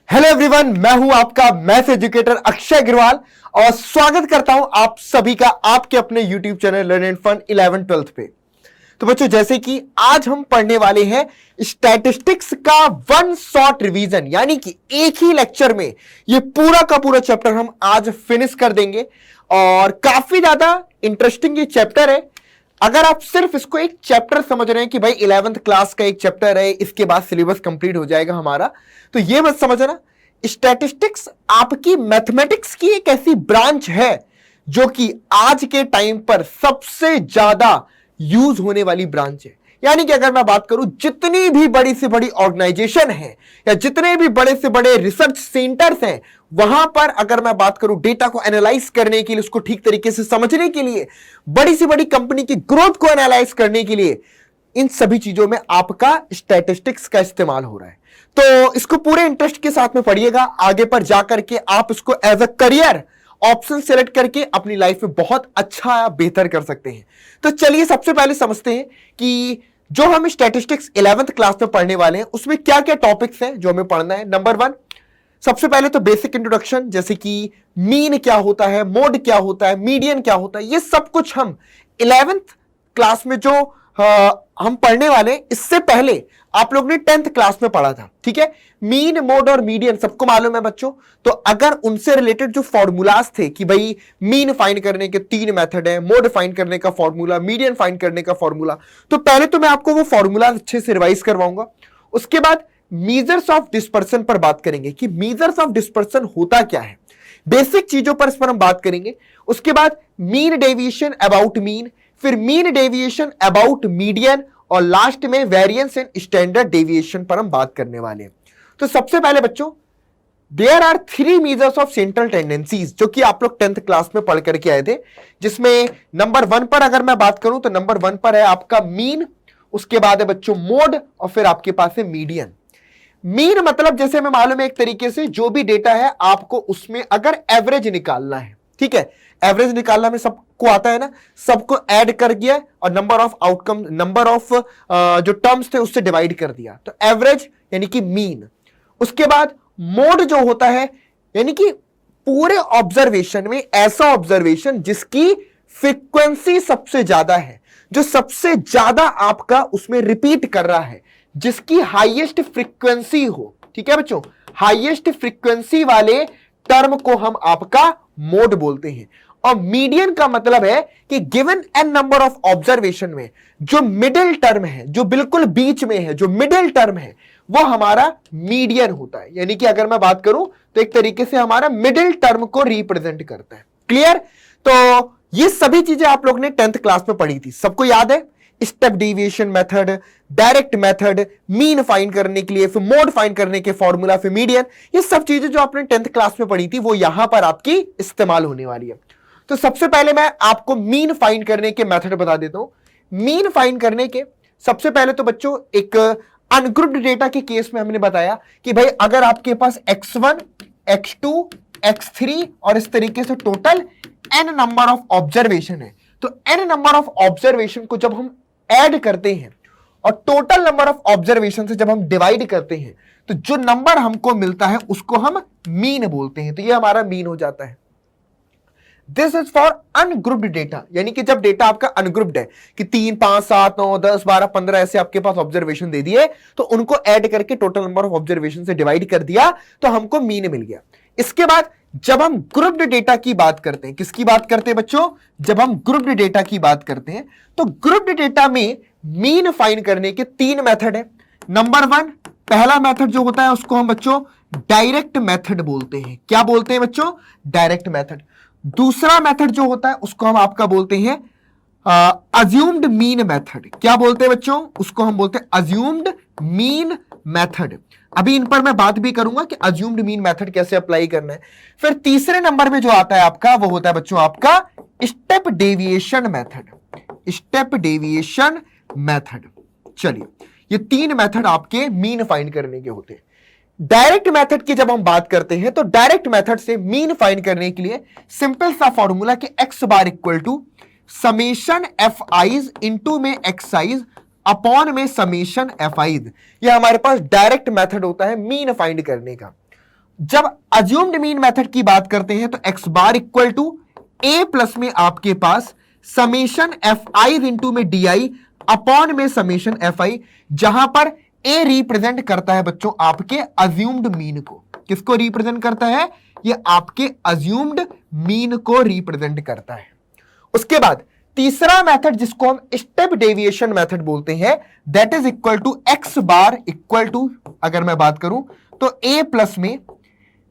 Hello everyone, मैं हूं आपका मैथ एजुकेटर अक्षय अग्रवाल और स्वागत करता हूं आप सभी का आपके अपने YouTube channel learn and fun 11 12th पे। तो बच्चों, जैसे कि आज हम पढ़ने वाले हैं स्टैटिस्टिक्स का वन शॉट रिवीजन, यानी कि एक ही लेक्चर में ये पूरा का पूरा चैप्टर हम आज फिनिश कर देंगे और काफी ज्यादा इंटरेस्टिंग ये चैप्टर है। अगर आप सिर्फ इसको एक चैप्टर समझ रहे हैं कि भाई 11th क्लास का एक चैप्टर है, इसके बाद सिलेबस कंप्लीट हो जाएगा हमारा, तो ये मत समझना। स्टैटिस्टिक्स आपकी मैथमेटिक्स की एक ऐसी ब्रांच है जो कि आज के टाइम पर सबसे ज्यादा यूज होने वाली ब्रांच है। यानी कि अगर मैं बात करूं, जितनी भी बड़ी से बड़ी ऑर्गेनाइजेशन है या जितने भी बड़े से बड़े रिसर्च सेंटर्स हैं, वहां पर अगर मैं बात करूं डेटा को एनालाइज करने के लिए, उसको ठीक तरीके से समझने के लिए, बड़ी से बड़ी कंपनी की ग्रोथ को एनालाइज करने के लिए, इन सभी चीजों में आपका स्टैटिस्टिक्स का इस्तेमाल हो रहा है। तो इसको पूरे इंटरेस्ट के साथ में पढ़िएगा। आगे पर जाकर के आप इसको as a career option select करके अपनी लाइफ में बहुत अच्छा बेहतर कर सकते हैं। तो चलिए सबसे पहले समझते हैं कि जो हम स्टैटिस्टिक्स 11th क्लास में पढ़ने वाले हैं उसमें क्या क्या टॉपिक्स हैं जो हमें पढ़ना है। नंबर 1, सबसे पहले तो बेसिक इंट्रोडक्शन, जैसे कि मीन क्या होता है, मोड क्या होता है, मीडियन क्या होता है, ये सब कुछ हम 11th क्लास में जो हम पढ़ने वाले हैं, इससे पहले आप लोग ने 10th क्लास में पढ़ा था। ठीक है, मीन, मोड और मीडियन सबको मालूम है बच्चों। तो अगर उनसे रिलेटेड जो फॉर्मूलाज थे कि भाई मीन फाइंड करने के 3 मेथड है, मोड फाइंड करने का फॉर्मूला, मीडियन फाइंड करने का फॉर्मूला, तो पहले तो मैं आपको वो फॉर्मूला अच्छे से रिवाइज करवाऊंगा। उसके बाद मेजर्स ऑफ डिस्पर्सन पर बात करेंगे कि मेजर्स ऑफ डिस्पर्सन होता क्या है, बेसिक चीजों पर इस पर हम बात करेंगे। उसके बाद मीन डेविएशन अबाउट मीन, फिर मीन डेविएशन अबाउट मीडियन और लास्ट में वेरिएंस एंड स्टैंडर्ड डेविएशन पर हम बात करने वाले हैं। तो सबसे पहले बच्चों, there are 3 measures of central tendencies, जो कि आप लोग 10th क्लास में पढ़ करके आए थे, जिसमें नंबर 1 पर अगर मैं बात करूं तो नंबर 1 पर है आपका मीन, उसके बाद है बच्चों मोड और फिर आपके पास है मीडियन। मीन मतलब जैसे हमें मालूम है एक तरीके से जो भी डेटा है आपको उसमें अगर एवरेज निकालना है, ठीक है, एवरेज निकालना में सबको आता है ना, सबको ऐड कर दिया और number of outcome, number of जो टर्म्स थे उससे डिवाइड कर दिया, तो एवरेज यानी कि मीन। उसके बाद मोड जो होता है, यानी कि पूरे ऑब्जर्वेशन में ऐसा ऑब्जर्वेशन जिसकी फ्रीक्वेंसी सबसे ज्यादा है, जो सबसे ज्यादा आपका उसमें रिपीट कर रहा है, जिसकी हाईएस्ट फ्रीक्वेंसी हो। ठीक है बच्चों, हाईएस्ट फ्रीक्वेंसी वाले टर्म को हम आपका मोड बोलते हैं। और मीडियन का मतलब है कि given an number of observation में जो मिडिल टर्म है, जो बिल्कुल बीच में है, जो मिडिल टर्म है, वो हमारा मीडियन होता है। यानी कि अगर मैं बात करूं तो एक तरीके से हमारा मिडिल टर्म को रिप्रेजेंट करता है। क्लियर? तो ये सभी चीजें आप लोग ने 10th क्लास में पढ़ी थी, सबको याद है? Step deviation method, direct method, mean find करने के लिए, फिर मोड फाइंड करने के फॉर्मूला, फिर मीडियन, ये सब चीजें जो आपने 10th क्लास में पढ़ी थी वो यहां पर आपकी इस्तेमाल होने वाली है। तो सबसे पहले मैं आपको मीन फाइंड करने के मेथड बता देता हूं। मीन फाइंड करने के सबसे पहले तो बच्चों, एक अनग्रुप्ड डेटा के केस में हमने बताया कि भाई अगर आपके पास x1, x2, x3 और इस तरीके से total n number of observation है, तो n नंबर ऑफ ऑब्जर्वेशन को जब हम ऐड करते हैं और टोटल नंबर ऑफ ऑब्जर्वेशन से जब हम डिवाइड करते हैं, तो जो नंबर हमको मिलता है उसको हम मीन बोलते हैं। तो ये हमारा मीन हो जाता है। This is for ungrouped data, यानी कि जब डेटा आपका अनग्रुप्ड है कि 3, 5, 7, 9, 10, 12, 15 ऐसे आपके पास ऑब्जर्वेशन दे दिए, तो उनको ऐड करके टोटल नंबर ऑफ ऑब्जर्वेशन से डिवाइड कर दिया तो हमको मीन मिल गया। इसके बाद जब हम ग्रुप्ड डेटा की बात करते हैं, किसकी बात करते हैं बच्चों? जब हम ग्रुप्ड डेटा की बात करते हैं तो ग्रुप्ड डेटा में मीन फाइंड करने के 3 मेथड है। नंबर 1, पहला मेथड जो होता है उसको हम बच्चों डायरेक्ट मेथड बोलते हैं। क्या बोलते हैं बच्चों? Direct method. दूसरा मेथड जो होता है उसको हम आपका बोलते हैं अज्यूम्ड मीन मेथड। क्या बोलते हैं बच्चों? उसको हम बोलते हैं अज्यूम्ड मीन मेथड। अभी इन पर मैं बात भी करूंगा कि अज्यूम्ड मीन मेथड कैसे अप्लाई करना है। फिर तीसरे नंबर में जो आता है आपका, वो होता है बच्चों आपका step deviation method. Step deviation method. चलिए, ये 3 मेथड आपके मीन फाइंड करने के होते हैं। डायरेक्ट मेथड की जब हम बात करते हैं तो डायरेक्ट मेथड से मीन फाइंड करने के लिए सिंपल सा फॉर्मूला कि x bar equal to summation f i's into में एक्स आईज अपॉन में समेशन एफ आईज, ये हमारे पास डायरेक्ट मेथड होता है मीन फाइंड करने का। जब अज्यूम्ड मीन मेथड की बात करते हैं तो x bar equal to a plus में आपके पास समेशन एफ आई इंटू में डी आई अपॉन में समेशन एफ आई, जहां पर ए रिप्रेजेंट करता है बच्चों आपके अज्यूम्ड मीन को। किसको रिप्रेजेंट करता है? ये आपके अज्यूम्ड मीन को रिप्रेजेंट करता है। उसके बाद तीसरा मेथड जिसको हम स्टेप डेविएशन मेथड बोलते हैं, that is equal to x bar equal to, अगर मैं बात करूं तो ए प्लस में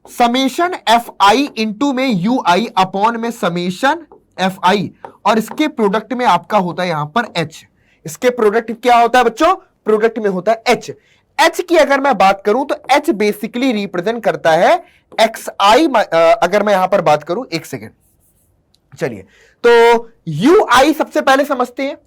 समेशन एफ आई इंटू में यू आई अपॉन में समेशन एफ आई, और इसके प्रोडक्ट में आपका होता है यहां पर एच। इसके प्रोडक्ट क्या होता है बच्चों? प्रोडक्ट में होता है एच। एच की अगर मैं बात करूं तो एच बेसिकली रिप्रेजेंट करता है एक्स आई। अगर मैं यहां पर बात करूं, एक सेकेंड, चलिए, तो यू आई सबसे पहले समझते हैं।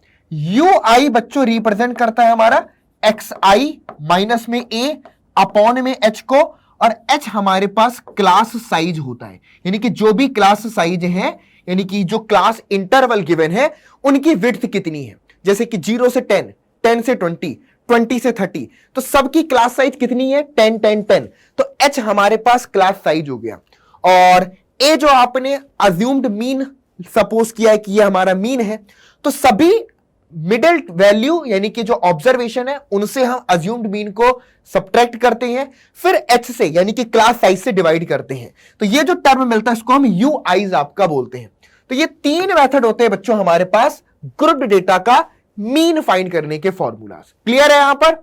यू आई बच्चों रिप्रेजेंट करता है हमारा एक्स आई माइनस में ए अपॉन में एच को, और एच हमारे पास क्लास साइज होता है, यानी कि जो भी क्लास साइज है, यानी कि जो क्लास इंटरवल गिवन है उनकी विड्थ कितनी है, जैसे कि 0 से 10, 10 से 20, 20 से 30, तो सबकी क्लास साइज कितनी है? 10 10 10। तो एच हमारे पास क्लास साइज हो गया, और ए जो आपने अज्यूम्ड मीन सपोज किया है कि ये हमारा मीन है, तो सभी मिडिल वैल्यू यानी कि जो ऑब्जर्वेशन है उनसे हम अज्यूम्ड मीन को सब्ट्रैक्ट करते हैं, फिर एच से यानी कि क्लास साइज से डिवाइड करते हैं, तो ये जो टर्म मिलता है इसको हम यू आईज आपका बोलते हैं। तो ये तीन मेथड होते हैं बच्चों हमारे पास ग्रुप्ड डेटा का मीन फाइंड करने के फॉर्मूलाज। क्लियर है यहां पर?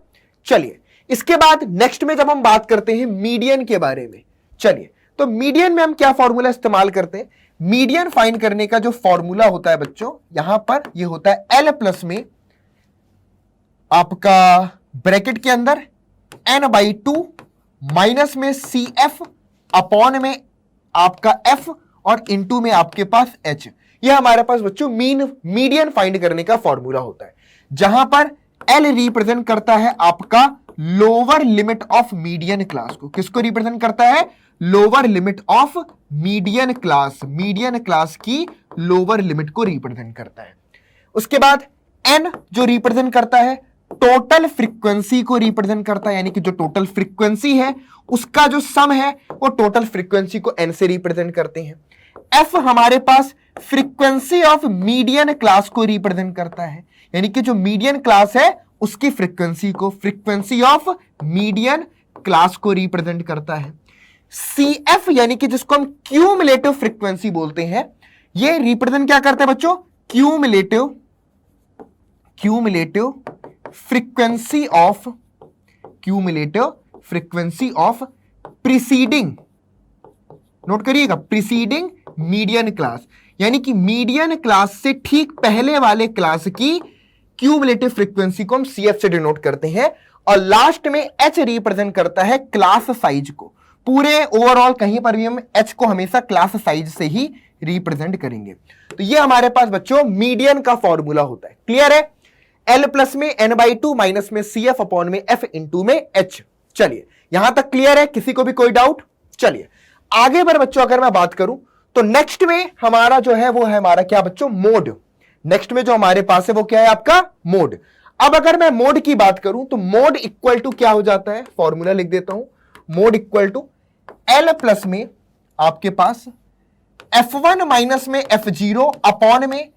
चलिए, इसके बाद नेक्स्ट में जब हम बात करते हैं मीडियन के बारे में, चलिए, तो मीडियन में हम क्या फॉर्मूला इस्तेमाल करते हैं? मीडियन फाइंड करने का जो फॉर्मूला होता है बच्चों, यहां पर ये होता है एल प्लस में आपका ब्रैकेट के अंदर n/2 माइनस में सी एफ अपॉन में आपका एफ और इनटू में आपके पास एच। यह हमारे पास बच्चों मीडियन फाइंड करने का फॉर्मूला होता है, जहां पर एल रिप्रेजेंट करता है आपका lower limit of median class को। किसको रिप्रेजेंट करता है? Lower limit of median class की लोअर लिमिट को रिप्रेजेंट करता है। उसके बाद एन जो रिप्रेजेंट करता है टोटल फ्रीक्वेंसी को रिप्रेजेंट करता है, यानी कि जो टोटल फ्रीक्वेंसी है उसका जो सम है वो टोटल फ्रीक्वेंसी को एन से रिप्रेजेंट करते हैं। एफ हमारे पास फ्रीक्वेंसी ऑफ मीडियन क्लास को रिप्रेजेंट करता है, यानी कि जो मीडियन क्लास है उसकी फ्रीक्वेंसी को, फ्रीक्वेंसी ऑफ मीडियन क्लास को रिप्रेजेंट करता है। सी एफ यानी कि जिसको हम क्यूमुलेटिव फ्रीक्वेंसी बोलते हैं, ये रिप्रेजेंट क्या करता है बच्चों? Cumulative frequency of preceding, note करिएगा, प्रीसीडिंग मीडियन क्लास, यानी कि मीडियन क्लास से ठीक पहले वाले क्लास की क्यूमुलेटिव फ्रीक्वेंसी को हम सीएफ से डिनोट करते हैं। और लास्ट में एच रिप्रेजेंट करता है क्लास साइज को। पूरे ओवरऑल कहीं पर भी हम एच को हमेशा क्लास साइज से ही रिप्रेजेंट करेंगे। तो ये हमारे पास बच्चों मीडियन का फॉर्मूला होता है। क्लियर है? एल प्लस में n/2 माइनस में सी एफ अपॉन में एफ इंटू में एच। चलिए, यहां तक क्लियर है? किसी को भी कोई डाउट? चलिए आगे बढ़ बच्चों, अगर मैं बात करूं तो नेक्स्ट में हमारा जो है वो है हमारा क्या बच्चों? मोड। नेक्स्ट में जो हमारे पास है वो क्या है? आपका मोड। अब अगर मैं मोड की बात करूं तो मोड इक्वल टू क्या हो जाता है? फॉर्मूला लिख देता हूं। Mode equal to l plus में आपके पास f1 माइनस में f0 अपॉन में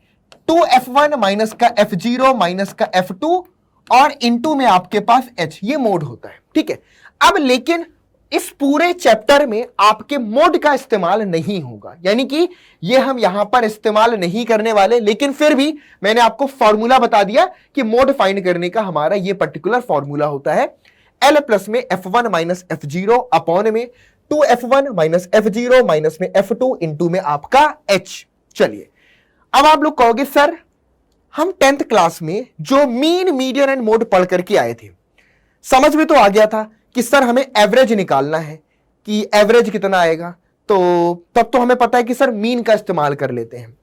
2f1 माइनस का f0 माइनस का f2 और इनटू में आपके पास h। ये मोड होता है, ठीक है। अब लेकिन इस पूरे चैप्टर में आपके मोड का इस्तेमाल नहीं होगा, यानी कि ये हम यहां पर इस्तेमाल नहीं करने वाले, लेकिन फिर भी मैंने आपको फॉर्मूला बता दिया कि मोड फाइंड करने का हमारा ये पर्टिकुलर फॉर्मूला होता है एल प्लस में f1 माइनस f0 अपॉन में 2f1 माइनस f0 माइनस में f2 इंटू में आपका h। चलिए, अब आप लोग कहोगे सर हम 10th क्लास में जो मीन, मीडियन एंड मोड पढ़ करके आए थे, समझ में तो आ गया था कि सर हमें एवरेज निकालना है कि एवरेज कितना आएगा, तो तब तो हमें पता है कि सर मीन का इस्तेमाल कर लेते हैं।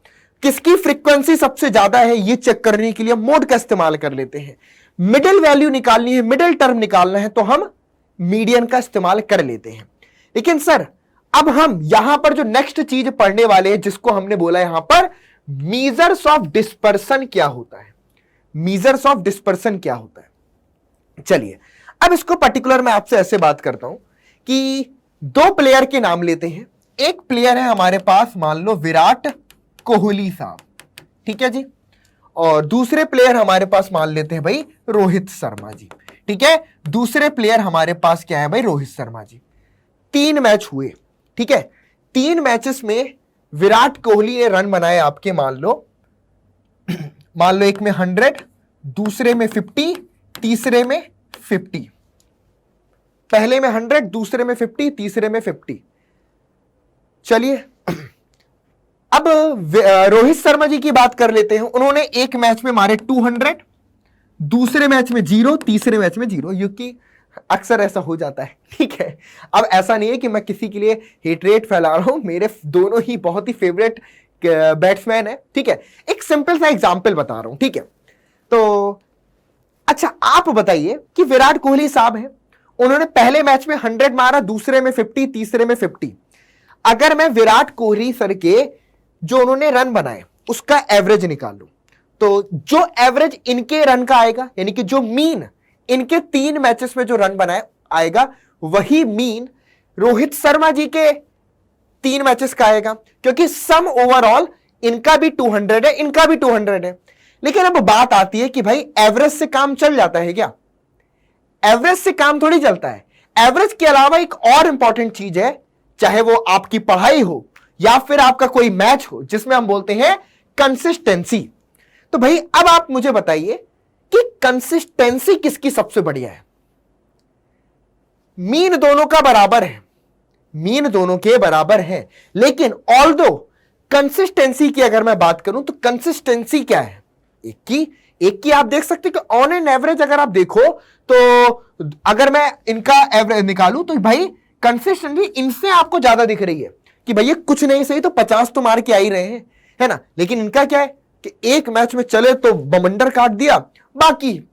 किसकी फ्रीक्वेंसी सबसे ज्यादा है ये चेक करने के लिए मोड का इस्तेमाल कर लेते हैं। मिडिल वैल्यू निकालनी है, मिडिल टर्म निकालना है तो हम मीडियन का इस्तेमाल कर लेते हैं। लेकिन सर अब हम यहां पर जो नेक्स्ट चीज पढ़ने वाले हैं, जिसको हमने बोला यहां पर मीजर्स ऑफ डिस्पर्सन क्या होता है, मीजर्स ऑफ डिस्पर्सन क्या होता है। चलिए अब इसको पर्टिकुलर मैं आपसे ऐसे बात करता हूं कि दो प्लेयर के नाम लेते हैं। एक प्लेयर है हमारे पास, मान लो विराट कोहली साहब, ठीक है जी, और दूसरे प्लेयर हमारे पास मान लेते हैं भाई रोहित शर्मा जी, ठीक है। दूसरे प्लेयर हमारे पास क्या है भाई, रोहित शर्मा जी। 3 मैच हुए, ठीक है। 3 मैचेस में विराट कोहली ने रन बनाए आपके, मान लो एक में 100, दूसरे में 50, तीसरे में 50। पहले में 100, दूसरे में 50, तीसरे में 50। चलिए अब रोहित शर्मा जी की बात कर लेते हैं। उन्होंने एक मैच में मारे 200, दूसरे मैच में 0, तीसरे मैच में 0, क्योंकि अक्सर ऐसा हो जाता है, ठीक है। अब ऐसा नहीं है कि मैं किसी के लिए हेट रेट फैला रहा हूं, मेरे दोनों ही बहुत ही फेवरेट बैट्समैन है, ठीक है। एक सिंपल सा एग्जांपल बता रहा हूं, ठीक है। तो अच्छा आप बताइए कि विराट कोहली साहब हैं, उन्होंने पहले मैच में 100 मारा, दूसरे में 50, तीसरे में 50। अगर मैं विराट कोहली सर के जो उन्होंने रन बनाए उसका एवरेज निकालूं, तो जो एवरेज इनके रन का आएगा, यानी कि जो मीन इनके 3 मैचेस में जो रन बनाए आएगा, वही मीन रोहित शर्मा जी के 3 मैचेस का आएगा, क्योंकि सम ओवरऑल इनका भी 200 है, इनका भी 200 है। लेकिन अब बात आती है कि भाई एवरेज से काम चल जाता है क्या? एवरेज से काम थोड़ी चलता है। एवरेज के अलावा एक और इंपॉर्टेंट चीज है, चाहे वो आपकी पढ़ाई हो या फिर आपका कोई मैच हो, जिसमें हम बोलते हैं कंसिस्टेंसी। तो भाई अब आप मुझे बताइए कि कंसिस्टेंसी किसकी सबसे बढ़िया है? मीन दोनों का बराबर है, मीन दोनों के बराबर है, लेकिन ऑल्दो कंसिस्टेंसी की अगर मैं बात करूं तो कंसिस्टेंसी क्या है? एक की आप देख सकते हैं कि ऑन एन एवरेज अगर आप देखो तो अगर मैं इनका एवरेज निकालूं तो भाई कंसिस्टेंसी इनसे आपको ज्यादा दिख रही है कि भैया कुछ नहीं सही तो 50 तो मार के आ ही रहे हैं, है ना। लेकिन इनका क्या है कि एक मैच में चले तो बमंडर काट दिया, बाकी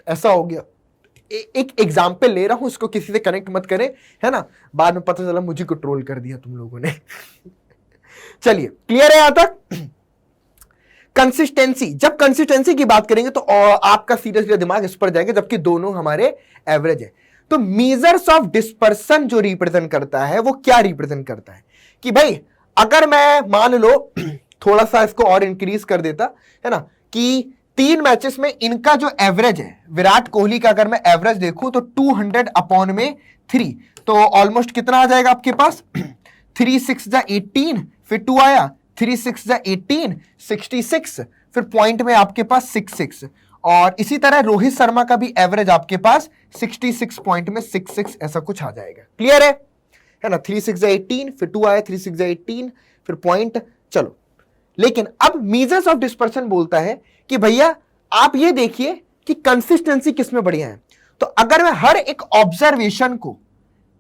ऐसा हो गया। एक एग्जाम्पल ले रहा हूं, इसको किसी से कनेक्ट मत करें, है ना, बाद में पता चला मुझे को ट्रोल कर दिया तुम लोगों ने। चलिए क्लियर है यहां तक? कंसिस्टेंसी, जब कंसिस्टेंसी की बात करेंगे तो आपका सीरियसली दिमाग इस पर जाएगा, जबकि दोनों हमारे एवरेज है। तो मेजर्स ऑफ डिस्पर्सन जो रिप्रेजेंट करता है वो क्या रिप्रेजेंट करता है कि भाई अगर मैं मान लो थोड़ा सा इसको और इंक्रीज कर देता, है ना, कि 3 मैचेस में इनका जो एवरेज है विराट कोहली का, अगर मैं एवरेज देखूं तो 200/3, तो ऑलमोस्ट कितना आ जाएगा आपके पास? 3 6 जा 18, फिर 2 आया, 3 6 जा 18, 66, फिर पॉइंट में आपके पास 66। और इसी तरह रोहित शर्मा का भी एवरेज आपके पास 66 पॉइंट में 66 ऐसा कुछ आ जाएगा। क्लियर है ना? 3 6 जा 18, फिर 2 आया, 3 6 जा 18, फिर पॉइंट। चलो, लेकिन अब मेजर्स ऑफ डिस्पर्सन बोलता है कि भैया आप ये देखिए कि कंसिस्टेंसी किसमें बढ़िया है। तो अगर मैं हर एक ऑब्जर्वेशन को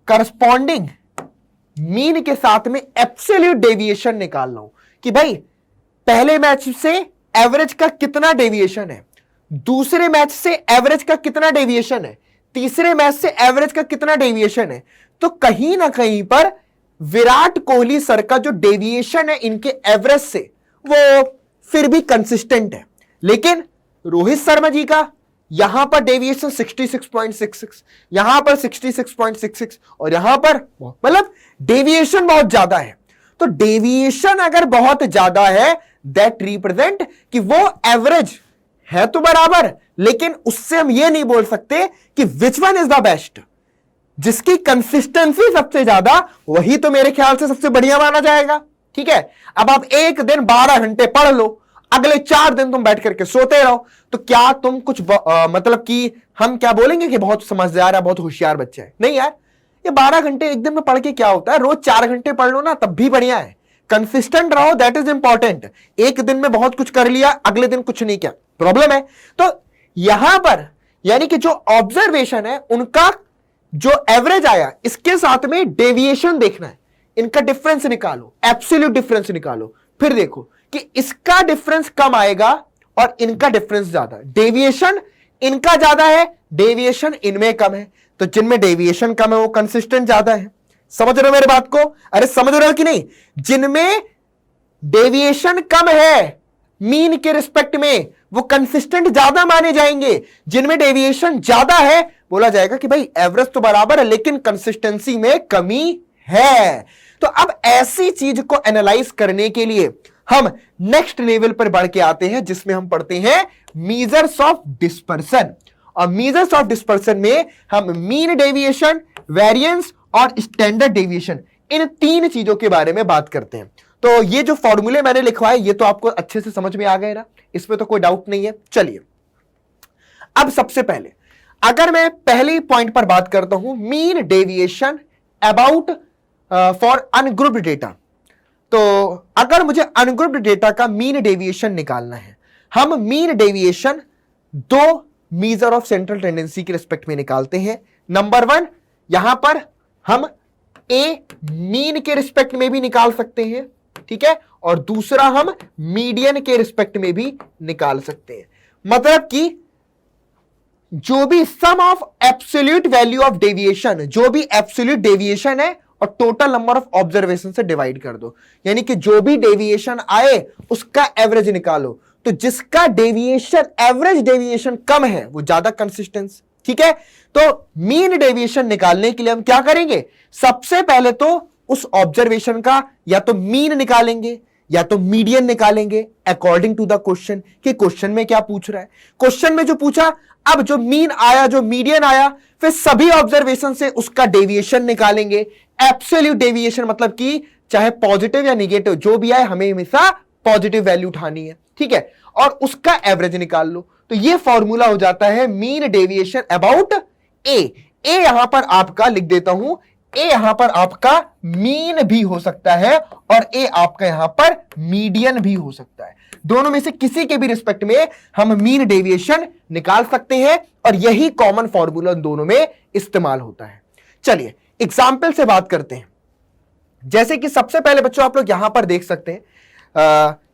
करस्पॉन्डिंग मीन के साथ में एब्सोल्यूट डेविएशन निकाल रहा हूं कि भाई पहले मैच से एवरेज का कितना डेविएशन है, दूसरे मैच से एवरेज का कितना डेविएशन है, तीसरे मैच से एवरेज का कितना डेविएशन है, तो कहीं ना कहीं पर विराट कोहली सर का जो डेविएशन है इनके एवरेज से वो फिर भी कंसिस्टेंट है। लेकिन रोहित शर्मा जी का यहां पर डेविएशन 66.66, यहां पर 66.66, और यहां पर मतलब डेविएशन बहुत ज्यादा है। तो डेविएशन अगर बहुत ज्यादा है दैट रिप्रेजेंट कि वो एवरेज है तो बराबर, लेकिन उससे हम ये नहीं बोल सकते कि which one is the best. जिसकी कंसिस्टेंसी सबसे ज्यादा वही तो मेरे ख्याल से सबसे बढ़िया माना जाएगा। ठीक है, अब आप एक दिन 12 घंटे पढ़ लो, अगले 4 दिन तुम बैठ करके सोते रहो, तो क्या तुम कुछ मतलब कि हम क्या बोलेंगे कि बहुत समझदार है, बहुत होशियार बच्चा है? नहीं यार, ये 12 घंटे एक दिन में पढ़ के क्या होता है, रोज 4 घंटे पढ़ लो ना तब भी बढ़िया है। कंसिस्टेंट रहो, दैट इज इंपॉर्टेंट। एक दिन में बहुत कुछ कर लिया, अगले दिन कुछ नहीं किया, प्रॉब्लम है। तो यहां पर यानी कि जो ऑब्जर्वेशन है उनका जो एवरेज आया इसके साथ में डेविएशन देखना है, इनका डिफरेंस निकालो, एब्सोल्यूट डिफरेंस निकालो, फिर देखो कि इसका डिफरेंस कम आएगा और इनका डिफरेंस ज्यादा। डेविएशन इनका ज्यादा है, डेविएशन इनमें कम है, तो जिनमें डेविएशन कम है वो कंसिस्टेंट ज्यादा है। समझ रहे हो मेरे बात को? अरे समझ रहे हो कि नहीं? जिनमें डेविएशन कम है मीन के रिस्पेक्ट में वो कंसिस्टेंट ज्यादा माने जाएंगे, जिनमें डेविएशन ज्यादा है बोला जाएगा कि भाई एवरेज तो बराबर है लेकिन कंसिस्टेंसी में कमी है। तो अब ऐसी चीज को एनालाइज करने के लिए हम नेक्स्ट लेवल पर बढ़ के आते हैं, जिसमें हम पढ़ते हैं मेजर्स ऑफ डिस्पर्सन। और मेजर्स ऑफ डिस्पर्सन में हम मीन डेविएशन, वेरिएंस और स्टैंडर्ड डेविएशन, इन तीन चीजों के बारे में बात करते हैं। तो ये जो फॉर्मूले मैंने लिखवाए ये तो आपको अच्छे से समझ में आ गए ना, इसमें तो कोई डाउट नहीं है। चलिए अब सबसे पहले अगर मैं पहले पॉइंट पर बात करता हूं, mean deviation about for ungrouped data. तो अगर मुझे अनग्रुप्ड डेटा का मीन डेविएशन निकालना है, हम मीन डेविएशन दो मेजर ऑफ सेंट्रल टेंडेंसी के रिस्पेक्ट में निकालते हैं। नंबर वन, यहां पर हम ए मीन के रिस्पेक्ट में भी निकाल सकते हैं, ठीक है, और दूसरा हम मीडियन के रिस्पेक्ट में भी निकाल सकते हैं। मतलब कि जो भी sum of absolute value of deviation, जो भी एब्सोल्यूट डेविएशन है और टोटल नंबर ऑफ ऑब्जर्वेशन से डिवाइड कर दो, यानी कि जो भी डेविएशन आए उसका एवरेज निकालो। तो जिसका डेविएशन, एवरेज डेविएशन कम है वो ज्यादा कंसिस्टेंस, ठीक है। तो मीन डेविएशन निकालने के लिए हम क्या करेंगे, सबसे पहले तो उस ऑब्जर्वेशन का या तो मीन निकालेंगे या तो मीडियन निकालेंगे अकॉर्डिंग टू द क्वेश्चन, कि क्वेश्चन में क्या पूछ रहा है। क्वेश्चन में जो पूछा, अब जो मीन आया, जो मीडियन आया, फिर सभी ऑब्जर्वेशन से उसका डेविएशन निकालेंगे। एब्सोल्यूट डेविएशन मतलब कि चाहे पॉजिटिव या निगेटिव जो भी आए, हमें हमेशा पॉजिटिव वैल्यू उठानी है, ठीक है, और उसका एवरेज निकाल लो। तो ये फॉर्मूला हो जाता है मीन डेविएशन अबाउट ए। ए यहां पर आपका लिख देता हूं, ए यहां पर आपका मीन भी हो सकता है और ए आपका यहां पर मीडियन भी हो सकता है। दोनों में से किसी के भी रिस्पेक्ट में हम मीन डेविएशन निकाल सकते हैं और यही कॉमन फॉर्मूला दोनों में इस्तेमाल होता है। चलिए एग्जाम्पल से बात करते हैं। जैसे कि सबसे पहले बच्चों आप लोग यहां पर देख सकते हैं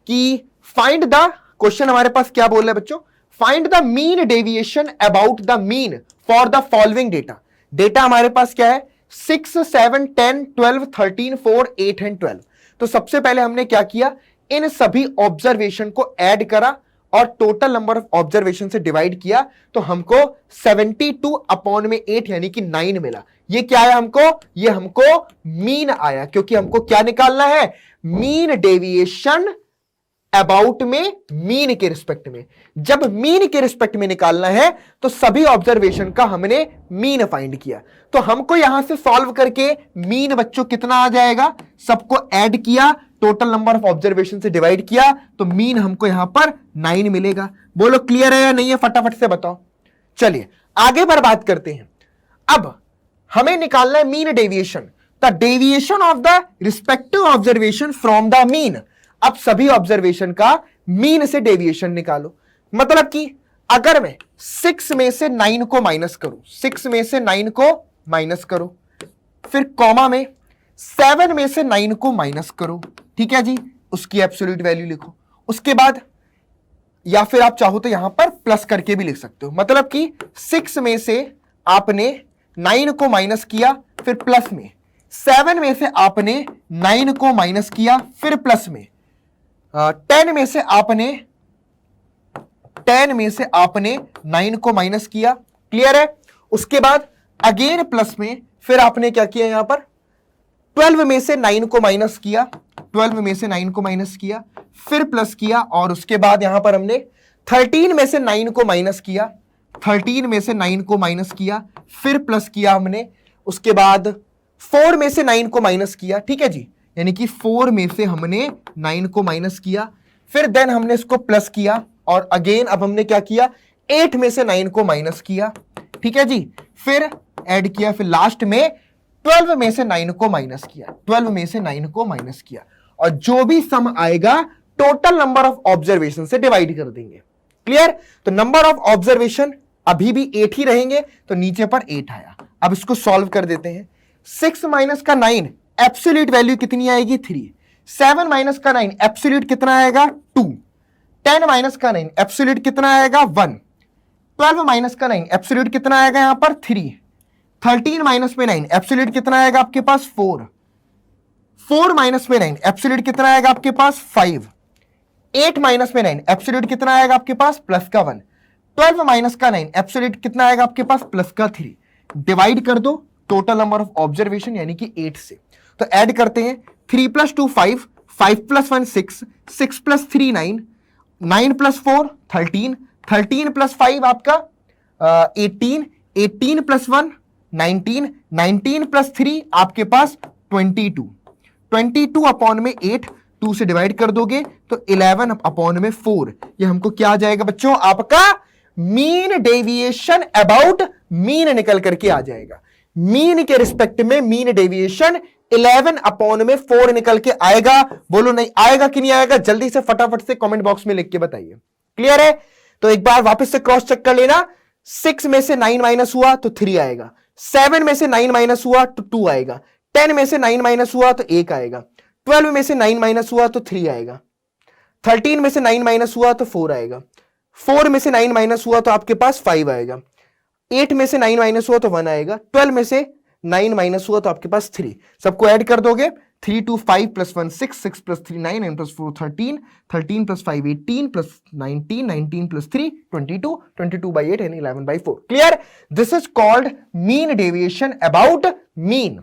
कि फाइंड द, क्वेश्चन हमारे पास क्या बोल रहा है बच्चों, find the mean deviation about the mean for the following data. Data हमारे पास क्या है, 6, 7, 10, 12, 13, 4, 8 एंड 12। तो सबसे पहले हमने क्या किया, इन सभी ऑब्जर्वेशन को ऐड करा और टोटल नंबर ऑफ ऑब्जर्वेशन से डिवाइड किया, तो हमको 72 अपॉन में 8 यानी कि 9 मिला। ये क्या आया हमको, ये हमको मीन आया, क्योंकि हमको क्या निकालना है, मीन डेविएशन अबाउट में मीन के रिस्पेक्ट में। जब मीन के रिस्पेक्ट में निकालना है तो सभी ऑब्जर्वेशन का हमने मीन फाइंड किया। तो हमको यहां से सॉल्व करके मीन बच्चों कितना आ जाएगा, सबको ऐड किया, टोटल नंबर ऑफ ऑब्जर्वेशन से डिवाइड किया, तो मीन हमको यहां पर 9 मिलेगा। बोलो क्लियर है या नहीं है, फटाफट से बताओ। चलिए आगे पर बात करते हैं। अब हमें निकालना है mean deviation, the deviation of the respective observation from the mean. अब सभी ऑब्जर्वेशन का मीन से डेविएशन निकालो। मतलब कि अगर मैं 6 में से 9 को माइनस करूं, 6 में से 9 को माइनस करो, फिर कॉमा में 7 में से 9 को माइनस करो, ठीक है जी, उसकी एब्सोल्यूट वैल्यू लिखो। उसके बाद या फिर आप चाहो तो यहां पर प्लस करके भी लिख सकते हो। मतलब कि 6 में से आपने 9 को माइनस किया, फिर प्लस में 7 में से आपने 9 को माइनस किया, फिर प्लस में 10 में से आपने 9 को माइनस किया। क्लियर है। उसके बाद अगेन प्लस में, फिर आपने क्या किया, यहां पर 12 में से 9 को माइनस किया, 12 में से 9 को माइनस किया, फिर प्लस किया, और उसके बाद यहां पर हमने 13 में से 9 को माइनस किया, 13 में से 9 को माइनस किया, फिर प्लस किया हमने। उसके बाद 4 में से 9 को माइनस किया, ठीक है जी, यानी कि 4 में से हमने 9 को माइनस किया, फिर देन हमने इसको प्लस किया, और अगेन अब हमने क्या किया, 8 में से 9 को माइनस किया, ठीक है जी, फिर ऐड किया, फिर लास्ट में 12 में से 9 को माइनस किया, 12 में से 9 को माइनस किया, और जो भी सम आएगा टोटल नंबर ऑफ ऑब्जर्वेशन से डिवाइड कर देंगे। क्लियर। तो नंबर ऑफ ऑब्जर्वेशन अभी भी 8 ही रहेंगे, तो नीचे पर 8 आया। अब इसको सॉल्व कर देते हैं। 6 माइनस का 9 एब्सोल्यूट वैल्यू कितनी आएगी, 3। 7 माइनस का 9 एब्सोल्यूट कितना आएगा, 2। 10 माइनस का 9 एब्सोल्यूट कितना आएगा, 1। 12 माइनस का 9 एब्सोल्यूट कितना आएगा यहां पर, 3। 13 माइनस में 9 एब्सोल्यूट कितना आएगा आपके पास, 4। 4 माइनस में 9 एब्सोल्यूट कितना आएगा आपके पास, 5। 8 माइनस में 9 एब्सोल्यूट कितना आएगा आपके पास, प्लस का 1। 12 माइनस का 9 एब्सोल्यूट कितना आएगा आपके पास, प्लस का 3। डिवाइड कर दो, टोटल नंबर ऑफ ऑब्जर्वेशन यानी कि 8 से। तो ऐड करते हैं, 3 + 2 5, 5 + 1 6, 6 + 3 9, 9 + 4 13, 13 + 5 आपका 18, 18 + 1 19, 19 + 3 आपके पास 22, 22 अपॉन में 8, 2 से डिवाइड कर दोगे तो 11 अपॉन में 4। ये हमको क्या आ जाएगा बच्चों, आपका मीन डेविएशन अबाउट मीन निकल करके आ जाएगा। मीन के रिस्पेक्ट में मीन डेविएशन 11 अपॉन में 4 निकल के आएगा। बोलो नहीं आएगा कि नहीं आएगा, जल्दी से फटाफट से कमेंट बॉक्स में लिख के बताइए। क्लियर है? तो एक बार वापस से क्रॉस चेक कर लेना। 6 में से 9 माइनस हुआ तो 3 आएगा, 7 में से 9 माइनस हुआ तो 2 आएगा, 10 में से 9 माइनस हुआ तो 1 आएगा, 12 में से 9 माइनस हुआ तो 3 आएगा, 13 में से 9 माइनस हुआ तो 4 आएगा, 4 में से 9 माइनस हुआ तो आपके पास 5 आएगा, 8 में से 9 माइनस हुआ तो 1 आएगा, 12 में से 9 माइनस हुआ तो आपके पास 3। सबको ऐड कर दोगे, 3 2 5 + 1 6, 6 + 3 9, 9 + 4 13, 13 + 5 18 + 19, 19 + 3 22, 22/8 यानी 11/4। Clear? This is called mean deviation about mean.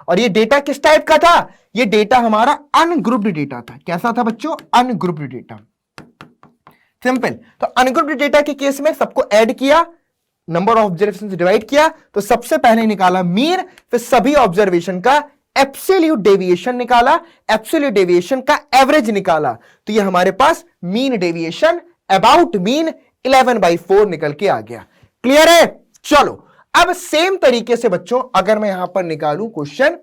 और ये डेटा किस टाइप का था? ये डेटा हमारा अनग्रुप्ड डेटा था। कैसा था बच्चों? Ungrouped data. सिंपल। तो अनग्रुप्ड डेटा के केस में सबको ऐड किया, नंबर ऑफ ऑब्जर्वेशन से डिवाइड किया, तो सबसे पहले निकाला मीन, फिर सभी ऑब्जर्वेशन का एब्सोल्यूट डेविएशन निकाला, एब्सोल्यूट डेविएशन का एवरेज निकाला, तो ये हमारे पास मीन डेविएशन अबाउट मीन 11/4 निकल के आ गया। क्लियर है? चलो अब सेम तरीके से बच्चों अगर मैं यहां पर निकालूं question,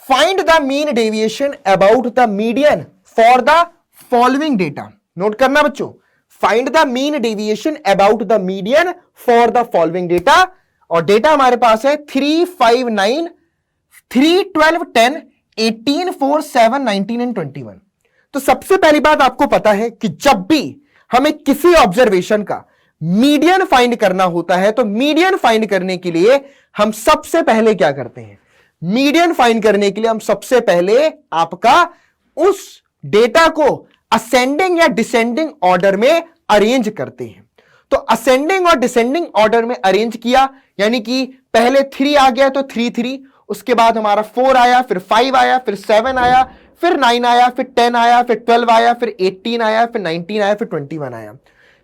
find the mean deviation about the median for the following data. Note करना बच्चों, find the mean deviation about the median for the following data. और डेटा हमारे पास है 3 5 9 3 12 10 18 4 7 19 एंड 21। तो सबसे पहली बात आपको पता है कि जब भी हमें किसी ऑब्जर्वेशन का मीडियन फाइंड करना होता है तो मीडियन फाइंड करने के लिए हम सबसे पहले क्या करते हैं? मीडियन फाइंड करने के लिए हम सबसे पहले आपका उस डेटा को असेंडिंग या डिसेंडिंग ऑर्डर में अरेंज करते हैं। तो असेंडिंग और डिसेंडिंग ऑर्डर में अरेंज किया, यानी कि पहले 3 आ गया तो 3 3, उसके बाद हमारा 4 आया, फिर 5 आया, फिर 7 आया, फिर 9 आया, फिर 10 आया, फिर 12 आया, फिर 18 आया, फिर 19 आया, फिर 21 आया।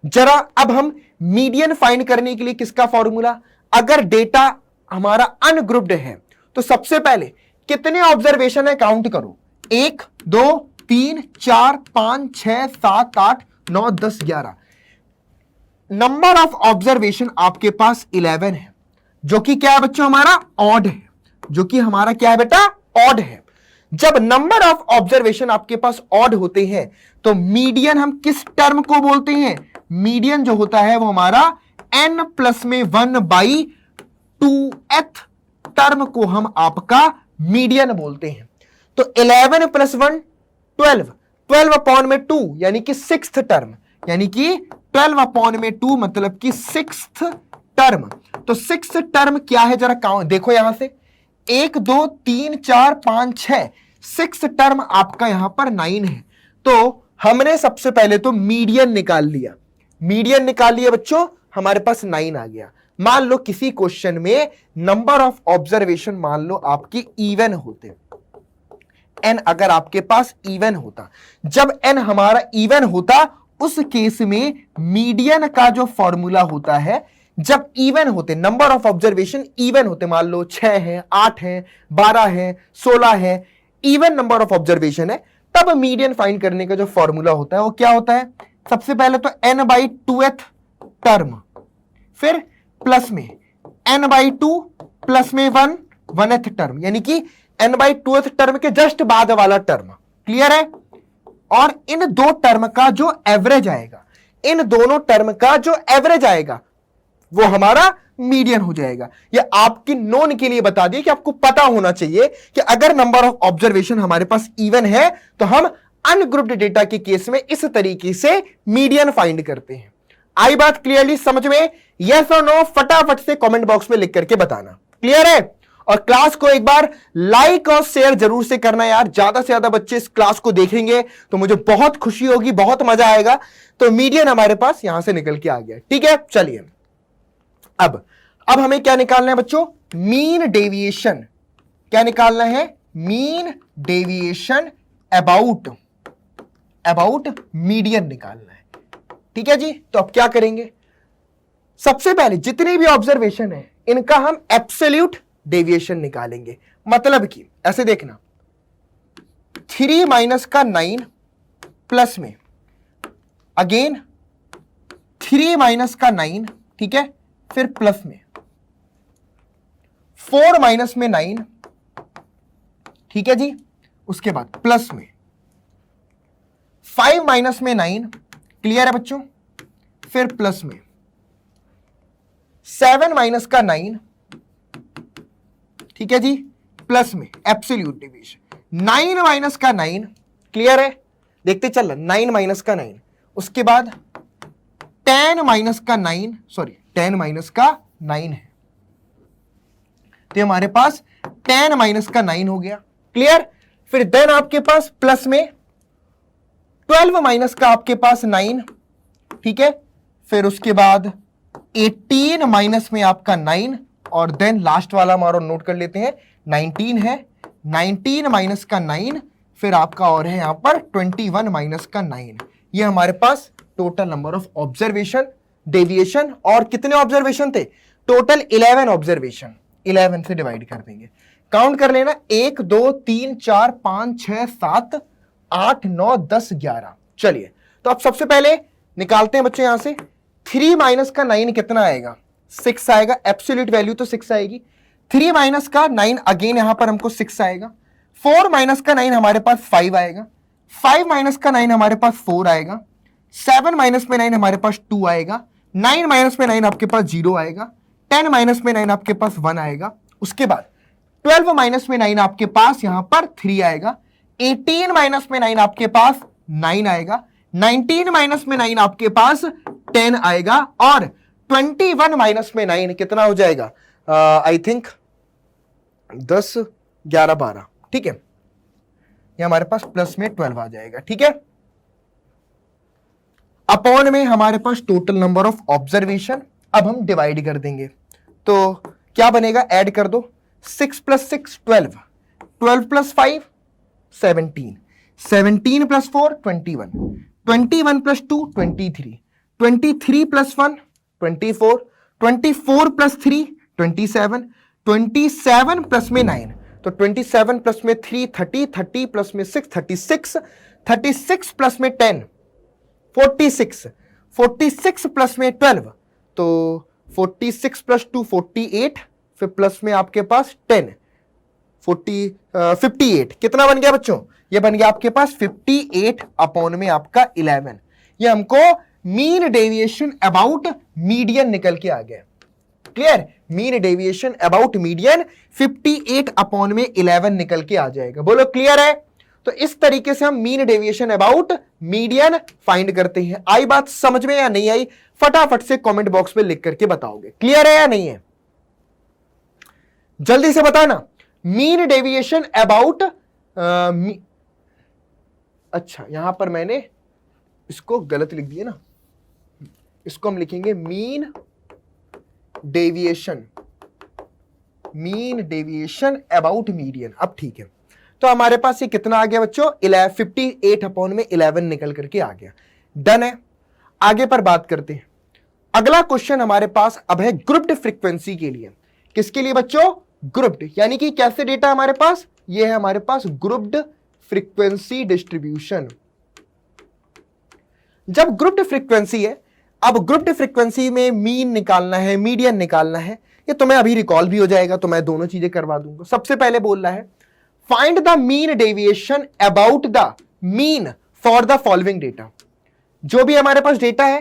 जरा अब हम मीडियन फाइंड करने के लिए किसका फॉर्मूला, अगर डेटा हमारा अनग्रुप्ड है तो सबसे पहले कितने ऑब्जर्वेशन है काउंट करो, 1 2 3 4 5 6 7 8 9 10 11। नंबर ऑफ ऑब्जर्वेशन आपके पास 11 है, जो कि क्या है बच्चों हमारा ऑड है, जो कि हमारा क्या है बेटा ऑड है। जब नंबर ऑफ ऑब्जर्वेशन आपके पास ऑड होते हैं तो मीडियन हम किस टर्म को बोलते हैं? मीडियन जो होता है वो हमारा n+1/2th टर्म को हम आपका मीडियन बोलते हैं। तो 11 + 1 12, 12 अपॉन में 2 यानी कि 6th टर्म, यानी कि 12 अपॉन में 2 मतलब कि 6th टर्म। तो 6th टर्म क्या है जरा काउंट देखो यहां से, 1 2 3 4 5 6, 6th टर्म आपका यहां पर 9 है। तो हमने सबसे पहले तो मीडियन निकाल लिया, मीडियन निकाल लिया बच्चों, हमारे पास 9 आ गया। मान लो किसी क्वेश्चन में नंबर ऑफ ऑब्जर्वेशन मान लो आपकी इवन होते, n अगर आपके पास इवन होता, जब n हमारा इवन होता उस केस में मीडियन का जो फॉर्मूला होता है, जब इवन होते नंबर ऑफ ऑब्जर्वेशन इवन होते, मान लो 6 है 8 है 12 है 16 है, इवन नंबर ऑफ ऑब्जर्वेशन है, तब मीडियन फाइंड करने का जो फॉर्मूला होता है वो क्या होता है? सबसे पहले तो n/2th टर्म, फिर प्लस में n/2 प्लस में 1th टर्म, यानी कि n/2th टर्म के जस्ट बाद वाला टर्म। क्लियर है? और इन दो टर्म का जो एवरेज आएगा, इन दोनों टर्म का जो एवरेज आएगा वो हमारा मीडियन हो जाएगा। ये आपकी नोन के लिए बता दिए कि आपको पता होना चाहिए कि अगर नंबर ऑफ ऑब्जर्वेशन हमारे पास इवन है तो हम अनग्रुप्ड डेटा के केस में इस तरीके से मीडियन फाइंड करते हैं। आई बात क्लियरली समझ में? यस और नो फटाफट से कमेंट बॉक्स में लिख करके बताना। क्लियर है? और क्लास को एक बार लाइक और शेयर जरूर से करना यार, ज्यादा से ज्यादा बच्चे इस क्लास को देखेंगे तो मुझे बहुत खुशी होगी, बहुत मजा आएगा। तो मीडियन हमारे पास यहां से निकल के आ गया। ठीक है, चलिए अब हमें क्या निकालना है बच्चों? मीन डेविएशन, क्या निकालना है, मीन डेविएशन अबाउट मीडियन निकालना है। ठीक है जी। तो अब क्या करेंगे, सबसे पहले जितने भी ऑब्जर्वेशन है इनका हम एब्सोल्यूट डेविएशन निकालेंगे। मतलब कि ऐसे देखना, 3 माइनस का 9 प्लस में अगेन 3 माइनस का 9, ठीक है, फिर प्लस में 4 माइनस में 9, ठीक है जी, उसके बाद प्लस में 5 माइनस में 9, क्लियर है बच्चों, फिर प्लस में 7 माइनस का 9, ठीक है जी, प्लस में एब्सोल्यूट डिवीजन 9 माइनस का 9, क्लियर है, देखते चल 9 माइनस का 9, उसके बाद 10 माइनस का 9, सॉरी 10 माइनस का 9 है, तो हमारे पास 10 माइनस का 9 हो गया, क्लियर। फिर देन आपके पास प्लस में 12 माइनस का आपके पास 9, ठीक है, फिर उसके बाद 18 माइनस में आपका 9, और देन लास्ट वाला हमारा नोट कर लेते हैं 19 है, 19 माइनस का 9, फिर आपका और है यहां पर 21 माइनस का 9। ये हमारे पास total number of observation deviation, और कितने ऑब्जर्वेशन थे, टोटल 11 ऑब्जर्वेशन, 11 से डिवाइड कर देंगे, काउंट कर लेना 1 2 3 4 5 6 7 8 9 10 11। चलिए, तो अब सबसे पहले निकालते हैं बच्चों, यहां से 3 माइनस का 9 कितना आएगा, 6 आएगा, एब्सोल्यूट वैल्यू तो 6 आएगी। 3 माइनस का 9 अगेन यहां पर हमको 6 आएगा। 4 माइनस का 9 हमारे पास 5 आएगा। 5 माइनस का 9 हमारे पास 4 आएगा। 7 माइनस में 9 हमारे पास 2 आएगा। 9 माइनस में 9 आपके पास 0 आएगा। 10 माइनस में 9 आपके पास 1 आएगा। उसके बाद 12 माइनस में 9 आपके पास यहां पर 3 आएगा। 18 माइनस में 9 आपके पास 9 आएगा। 19 माइनस में 9 आपके पास 10 आएगा, और 21 माइनस में 9 कितना हो जाएगा, आई थिंक 10 11 12, ठीक है, ये हमारे पास प्लस में 12 आ जाएगा, ठीक है। अपॉन में हमारे पास टोटल नंबर ऑफ ऑब्जर्वेशन, अब हम डिवाइड कर देंगे, तो क्या बनेगा, ऐड कर दो, 6 + 6 12, 12 + 5 17, 17 + 4 21, 21 + 2 23, 23 + 1 24, 24 + 3 27, 27 प्लस में 9, तो 27 प्लस में 3 30, 30 प्लस में 6 36, 36 प्लस में 10 46, 46 प्लस में 12, तो 46 + 2 48, फिर प्लस में आपके पास 10 58, कितना बन गया बच्चों, ये बन गया आपके पास 58 अपॉन में आपका 11। ये हमको मीन डेविएशन अबाउट मीडियन निकल के आ गया, clear. Mean deviation about median 58 upon में 11 निकल के आ जाएगा, बोलो क्लियर है। तो इस तरीके से हम mean deviation about median find करते हैं। आई बात समझ में या नहीं आई, फटाफट से कमेंट बॉक्स में लिख करके बताओगे, क्लियर है या नहीं है, जल्दी से बताना। मीन डेविएशन अबाउट अच्छा, यहां पर मैंने इसको गलत लिख दिया ना, इसको हम लिखेंगे मीन डेविएशन अबाउट मीडियन। अब ठीक है, तो हमारे पास ये कितना आ गया बच्चों, 58 अपॉन में 11 निकल करके आ गया, डन है। आगे पर बात करते हैं। अगला क्वेश्चन हमारे पास अब है ग्रुप्ड फ्रीक्वेंसी के लिए। किसके लिए बच्चों, ग्रुप्ड, यानी कि कैसे डेटा हमारे पास, ये है हमारे पास ग्रुप्ड फ्रीक्वेंसी डिस्ट्रीब्यूशन। जब ग्रुप्ड फ्रीक्वेंसी है, अब ग्रुप्ड फ्रीक्वेंसी में मीन निकालना है, मीडियन निकालना है, ये तुम्हें अभी रिकॉल भी हो जाएगा, तो मैं दोनों चीजें करवा दूंगा। सबसे पहले बोल रहा है find the mean deviation about the mean for the following data. जो भी हमारे पास डेटा है,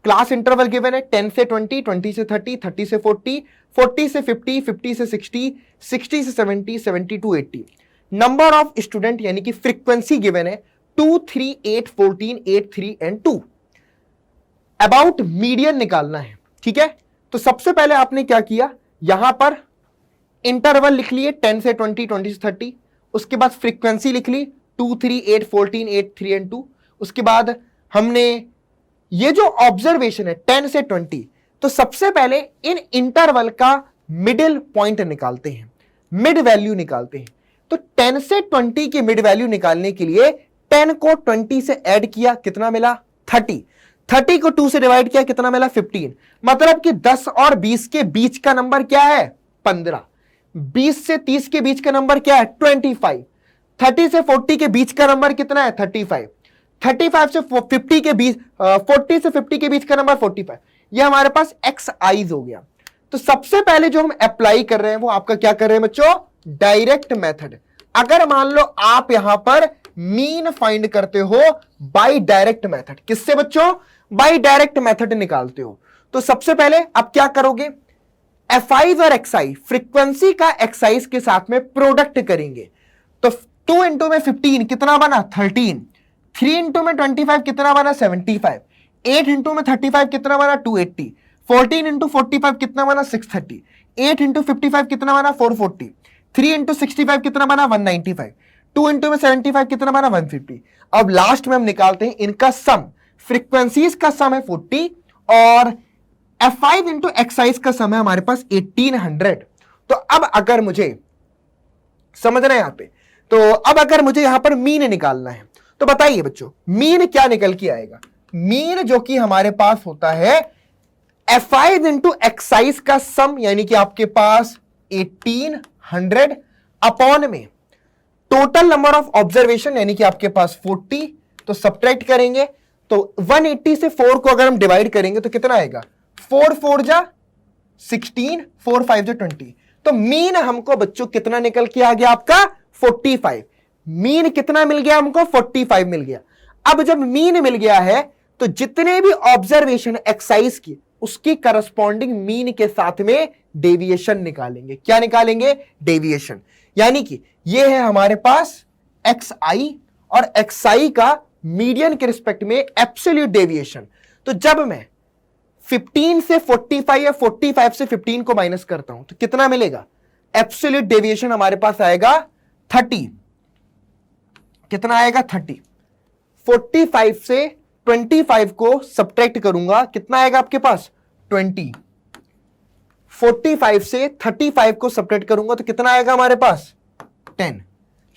क्लास इंटरवल गिवन है 10 से 20, 20 से 30, 30 से 40, 40 से 50, 50 से 60, 60 से 70, 70 to 80। नंबर ऑफ स्टूडेंट यानी कि फ्रीक्वेंसी गिवन है 2 3 8 14 8 3 एंड 2। अबाउट मीडियन निकालना है, ठीक है। तो सबसे पहले आपने क्या किया, यहां पर इंटरवल लिख लिए 10 से 20, 20 से 30, उसके बाद फ्रीक्वेंसी लिख ली 2 3 8 14 8 3 एंड 2। उसके बाद हमने ये जो ऑब्जर्वेशन है 10 से 20, तो सबसे पहले इन इंटरवल का मिडिल पॉइंट निकालते हैं, मिड वैल्यू निकालते हैं। तो 10 से 20 की मिड वैल्यू निकालने के लिए 10 को 20 से ऐड किया, कितना मिला 30। 30 को 2 से डिवाइड किया, कितना मिला 15। मतलब कि 10 और 20 के बीच का नंबर क्या है 15। 20 से 30 के बीच का नंबर क्या है 25। 30 से 40 के बीच का नंबर कितना है 35। 35 से 50 के बीच 40 से 50 के बीच का नंबर 45। ये हमारे पास एक्स आईज हो गया। तो सबसे पहले जो हम अप्लाई कर रहे हैं वो आपका क्या कर रहे हैं बच्चों, डायरेक्ट मेथड। अगर मान लो आप यहां पर मीन फाइंड करते हो बाय डायरेक्ट मेथड, किससे बच्चों, बाय डायरेक्ट मेथड निकालते हो, तो सबसे पहले आप क्या करोगे, एफआई और एक्सआई फ्रीक्वेंसी का एक्साइज के साथ में प्रोडक्ट करेंगे। तो 2 इंटू में 15 कितना बना 13, 3 इंटू में 25 कितना बना 75, 8 इंटू में 35 कितना बना 280, 14 इंटू 45 कितना बना 630, 8 इंटू 55 कितना बना 440, 3 इंटू 65 कितना बना 195, 2 इंटू में 75 कितना बना 150। अब लास्ट में हम निकालते हैं इनका सम, फ्रीक्वेंसीज का सम है 40 और F5 इंटू एक्साइज का सम है हमारे पास 1800। तो अब अगर मुझे समझना है यहां पे, तो अब अगर मुझे यहां पर मीन निकालना है तो बताइए बच्चों मीन क्या निकल के आएगा। मीन जो कि हमारे पास होता है F5 इंटू एक्साइज का सम, यानी कि आपके पास 1800 अपॉन में टोटल नंबर ऑफ ऑब्जर्वेशन यानी कि आपके पास 40। तो सब्ट्रैक्ट करेंगे तो 180 से 4 को अगर हम डिवाइड करेंगे तो कितना आएगा 4 4 जा 16, 4 5 जा 20। तो मीन हमको बच्चों कितना निकल के आ गया आपका 45। मीन कितना मिल गया हमको 45 मिल गया। अब जब मीन मिल गया है तो जितने भी ऑब्जर्वेशन एक्साइज की उसकी करस्पॉन्डिंग मीन के साथ में डेविएशन निकालेंगे। क्या निकालेंगे, डेविएशन। यानी कि ये है हमारे पास एक्स आई और एक्स आई का मीडियन के रिस्पेक्ट में एब्सोल्यूट डेविएशन। तो जब मैं 15 से 45 या 45 से 15 को माइनस करता हूं तो कितना मिलेगा, एब्सोल्यूट डेविएशन हमारे पास आएगा 30। कितना आएगा 30। 45 से 25 को सब्ट्रैक्ट करूंगा कितना आएगा आपके पास 20। 45 से 35 को सब्ट्रैक्ट करूंगा तो कितना आएगा हमारे पास 10।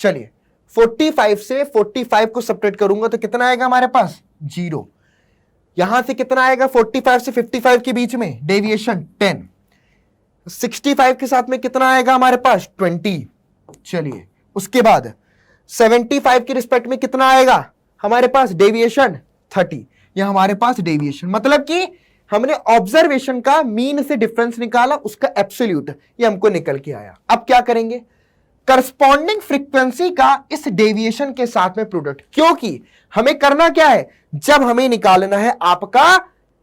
चलिए 45 से 45 को सब्ट्रैक्ट करूंगा तो कितना आएगा हमारे पास 0। यहां से कितना आएगा 45 से 55 के बीच में डेविएशन 10। 65 के साथ में कितना आएगा हमारे पास 20। चलिए उसके बाद 75 के रिस्पेक्ट में कितना आएगा हमारे पास डेविएशन 30। यह हमारे पास डेविएशन, मतलब कि हमने ऑब्जर्वेशन का मीन से डिफरेंस निकाला, उसका एब्सोल्यूट ये हमको निकल के आया। अब क्या करेंगे, करस्पॉन्डिंग फ्रीक्वेंसी का इस डेविएशन के साथ में प्रोडक्ट, क्योंकि हमें करना क्या है, जब हमें निकालना है आपका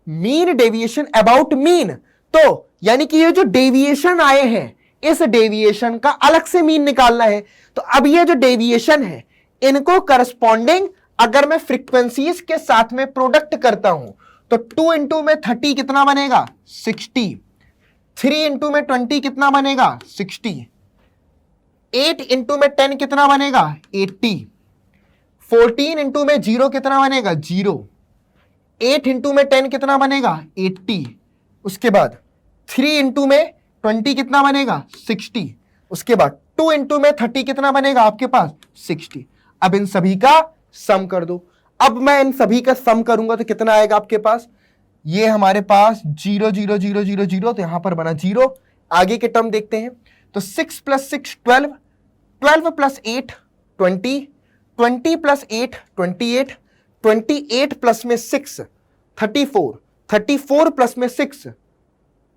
मीन डेविएशन अबाउट मीन, तो यानी कि ये जो डेविएशन आए हैं इस डेविएशन का अलग से मीन निकालना है। तो अब ये जो डेविएशन है इनको करस्पॉन्डिंग अगर मैं फ्रीक्वेंसीज के साथ में प्रोडक्ट करता हूं तो 2 इंटू में 30 कितना बनेगा 60, 3 इंटू में 20 कितना बनेगा 60, 8 इंटू में 10 कितना बनेगा 80, 14 इंटू में 0 कितना बनेगा 0, 8 इंटू में 10 कितना बनेगा 80, उसके बाद 3 इंटू में 20 कितना बनेगा 60, उसके बाद 2 इंटू में 30 कितना बनेगा आपके पास 60। अब इन सभी का सम कर दो। अब मैं इन सभी का सम करूंगा तो कितना आएगा आपके पास, ये हमारे पास 0 0 0 0 0, तो यहां पर बना 0। आगे के टर्म देखते हैं तो 6 प्लस 6 12, 12 प्लस 8 20, 20 प्लस 8 28, 28 प्लस में 6 34, 34 प्लस में 6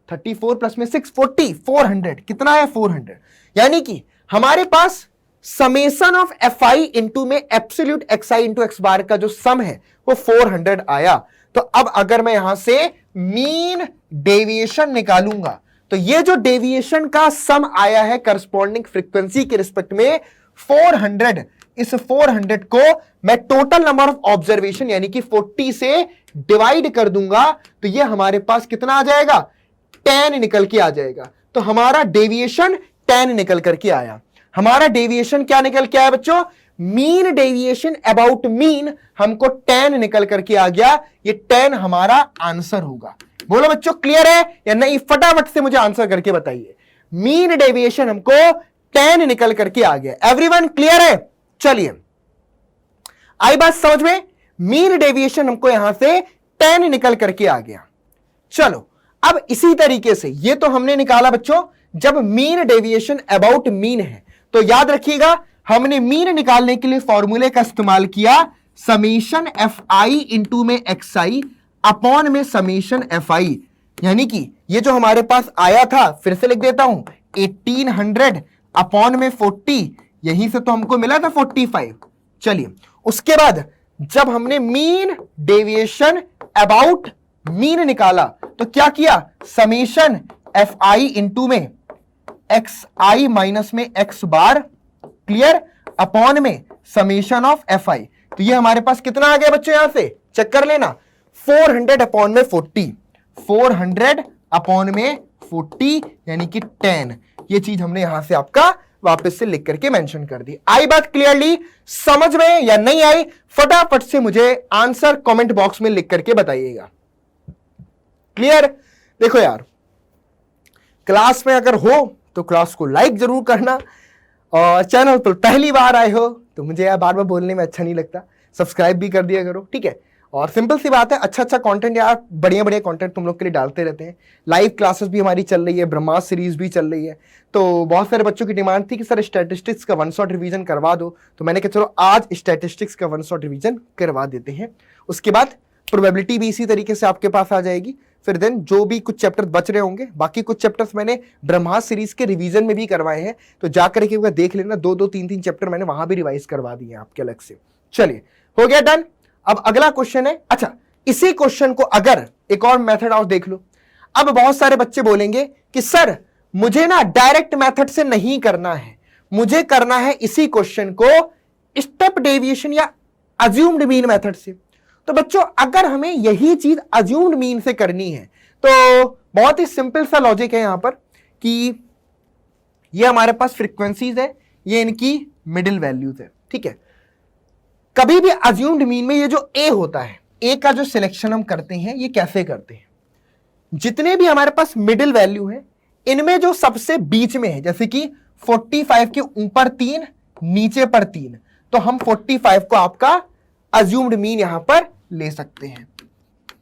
34 प्लस में 6 40, 400 कितना है 400। यानी कि हमारे पास summation of f i into में absolute x i into x bar का जो सम है वो 400 आया। तो अब अगर मैं यहां से मीन डेविएशन निकालूंगा तो ये जो डेविएशन का सम आया है करस्पॉन्डिंग फ्रीक्वेंसी के रिस्पेक्ट में 400, इस 400 को मैं टोटल नंबर ऑफ ऑब्जर्वेशन यानी कि 40 से डिवाइड कर दूंगा तो ये हमारे पास कितना आ जाएगा 10 निकल के आ जाएगा। तो हमारा डेविएशन 10 निकल करके आया। हमारा डेविएशन क्या निकल के आया बच्चों, मीन डेविएशन अबाउट मीन हमको 10 निकल करके आ गया। ये 10 हमारा आंसर होगा। बोलो बच्चों क्लियर है या नहीं, फटाफट से मुझे आंसर करके बताइए। मीन डेविएशन हमको 10 निकल करके आ गया। एवरीवन क्लियर है? चलिए आई बात समझ में, मीन डेविएशन हमको यहां से 10 निकल करके आ गया। चलो अब इसी तरीके से ये तो हमने निकाला बच्चों जब मीन डेविएशन अबाउट मीन है, तो याद रखिएगा हमने मीन निकालने के लिए फॉर्मूले का इस्तेमाल किया समीशन एफ आई इंटू में एक्स आई अपॉन में समीशन एफ आई, यानी कि ये जो हमारे पास आया था फिर से लिख देता हूं 1800 अपॉन में 40, यहीं से तो हमको मिला था 45। चलिए उसके बाद जब हमने मीन डेविएशन अबाउट मीन निकाला तो क्या किया, समीशन एफ आई इंटू में एक्स आई माइनस में एक्स बार, क्लियर, अपॉन में समीशन ऑफ एफ आई। तो ये हमारे पास कितना आ गया बच्चों, यहां से चेक कर लेना 400 अपॉन में 40, 400 अपॉन में 40 यानी कि 10। ये चीज हमने यहां से आपका वापस से लिख करके मेंशन कर दी। आई बात क्लियरली समझ में या नहीं आई? फटाफट से मुझे आंसर कमेंट बॉक्स में लिख करके बताइएगा। क्लियर? देखो यार, क्लास में अगर हो तो क्लास को लाइक जरूर करना, और चैनल पर पहली बार आए हो तो मुझे यार बार बार बोलने में अच्छा नहीं लगता, सब्सक्राइब भी कर दिया करो, ठीक है। और सिंपल सी बात है, अच्छा कंटेंट यार, बढ़िया बढ़िया कंटेंट तुम लोग के लिए डालते रहते हैं। लाइव क्लासेस भी हमारी चल रही है, ब्रह्मास्त्र सीरीज भी चल रही है। तो बहुत सारे बच्चों की डिमांड थी कि सर स्टैटिस्टिक्स का 1 शॉट रिवीजन करवा दो, तो मैंने कहा चलो आज स्टैटिस्टिक्स का 1 शॉट रिवीजन करवा देते हैं। उसके बाद प्रोबेबिलिटी भी इसी तरीके से आपके पास आ जाएगी। फिर देन जो भी कुछ चैप्टर बच रहे होंगे, बाकी कुछ चैप्टर्स मैंने ब्रह्मास्त्र सीरीज के रिवीजन में भी करवाए हैं, तो जाकर के देख लेना, 2-2 3-3 चैप्टर मैंने वहां भी रिवाइज करवा दिए आपके अलग से। चलिए हो गया डन। अब अगला क्वेश्चन है, अच्छा इसी क्वेश्चन को अगर एक और मेथड और देख लो। अब बहुत सारे बच्चे बोलेंगे कि सर मुझे ना डायरेक्ट मेथड से नहीं करना है, मुझे करना है इसी क्वेश्चन को स्टेप डेविएशन या अज्यूम्ड मीन मेथड से। तो बच्चों अगर हमें यही चीज अज्यूम्ड मीन से करनी है तो बहुत ही सिंपल सा लॉजिक है यहां पर कि ये हमारे पास फ्रीक्वेंसीज है, ये इनकी मिडिल वैल्यूज है, ठीक है। कभी भी अज्यूम्ड मीन में ये जो ए होता है, ए का जो सिलेक्शन हम करते हैं ये कैसे करते हैं, जितने भी हमारे पास मिडिल वैल्यू है इनमें जो सबसे बीच में है, जैसे कि 45 के ऊपर 3 नीचे पर 3, तो हम 45 को आपका अज्यूम्ड मीन यहां पर ले सकते हैं।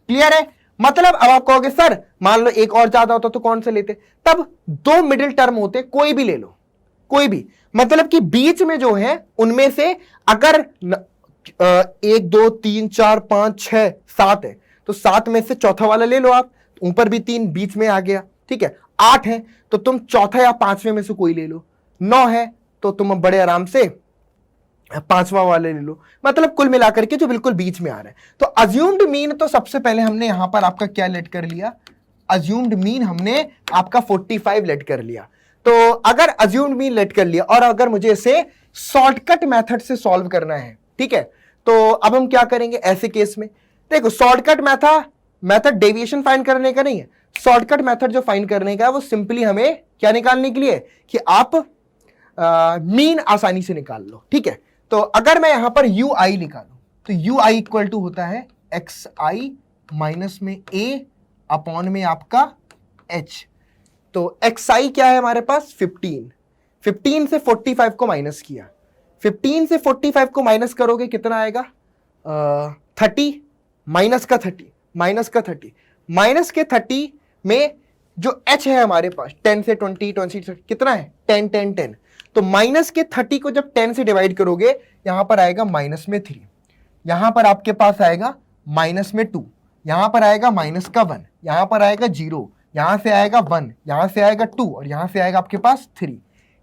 क्लियर है? मतलब अब आप कहोगे सर मान लो एक और ज्यादा होता तो कौन से लेते, तब 2 मिडिल टर्म होते, कोई भी ले लो, कोई भी, मतलब कि बीच में जो है उनमें से अगर 1 2 3 4 5 6 7 है तो 7 में से चौथा वाला ले लो आप, ऊपर भी 3 बीच में आ गया, ठीक है। 8 है तो तुम चौथा या 5वें में से कोई ले लो, 9 है तो तुम बड़े आराम से 5वां वाले ले लो, मतलब कुल मिलाकर के जो बिल्कुल बीच में आ रहा है। तो अज्यूम्ड मीन तो सबसे पहले हमने यहां पर आपका क्या लेट कर लिया, अज्यूम्ड मीन हमने आपका 45 लेट कर लिया। तो अगर अज्यूम्ड मीन लेट कर लिया और अगर मुझे इसे शॉर्टकट मेथड से सॉल्व करना है, ठीक है, तो अब हम क्या करेंगे ऐसे केस में। देखो शॉर्टकट मेथड डेविएशन फाइंड करने का नहीं है, शॉर्टकट मेथड जो फाइंड करने का है वो सिंपली हमें क्या निकालने के लिए कि आप मीन आसानी से निकाल लो, ठीक है। तो अगर मैं यहां पर यू आई निकालूं तो यू आई इक्वल टू होता है एक्स आई माइनस में ए अपॉन में आपका एच। तो एक्स आई क्या है हमारे पास 15 से 45 को माइनस किया, 15 से 45 को माइनस करोगे कितना आएगा 30 माइनस का 30 माइनस का 30 माइनस के 30 में जो h है हमारे पास 10 से 20 कितना है 10 10 10, तो माइनस के 30 को जब 10 से डिवाइड करोगे यहां पर आएगा माइनस में 3, यहां पर आपके पास आएगा माइनस में 2, यहां पर आएगा माइनस का 1, यहां पर आएगा 0, यहां से आएगा 1, यहां से आएगा 2 और यहां से आएगा आपके पास 3,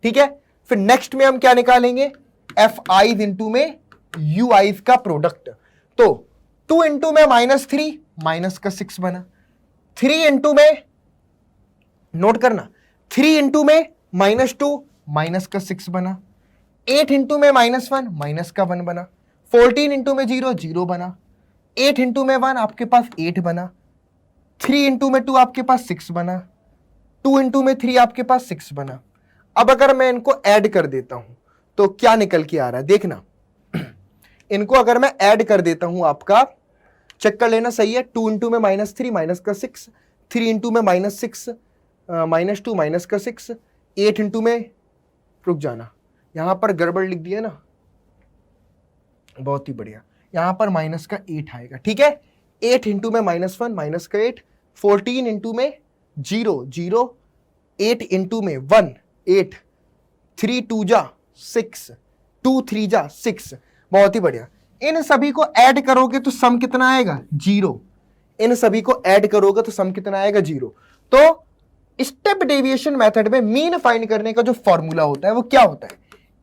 ठीक है। फिर नेक्स्ट में हम क्या निकालेंगे एफ आईज इंटू में यू आईज का प्रोडक्ट। तो 2 इंटू में -3 माइनस का 6 बना, 3 इंटू में नोट करना 3 इंटू में -2 माइनस का 6 बना, 8 इंटू में -1 माइनस का 1 बना, 14 इंटू में 0 0 बना, 8 इंटू में 1 आपके पास 8 बना, 3 इंटू में 2 आपके पास 6 बना, 2 इंटू में 3 आपके पास 6 बना। अब अगर मैं इनको ऐड कर देता हूं तो क्या निकल के आ रहा है देखना, इनको अगर मैं ऐड कर देता हूं आपका चेक कर लेना, सही है। 2 इंटू में -3 माइनस का 6, 3 इंटू में -6 -2 माइनस का 6, 8 इंटू में, रुक जाना, यहां पर गड़बड़ लिख दिया ना, बहुत ही बढ़िया, यहां पर माइनस का 8 आएगा, ठीक है। 8 इंटू में -1 माइनस का 8, 14 इंटू में 0 0, 8 इंटू में 1 8, 3 2 जा 6, 2 3 जा 6, बहुत ही बढ़िया। इन सभी को ऐड करोगे तो सम कितना आएगा 0, इन सभी को ऐड करोगे तो सम कितना आएगा 0। तो स्टेप डेविएशन मेथड में मीन फाइंड करने का जो फॉर्मूला होता है वो क्या होता है,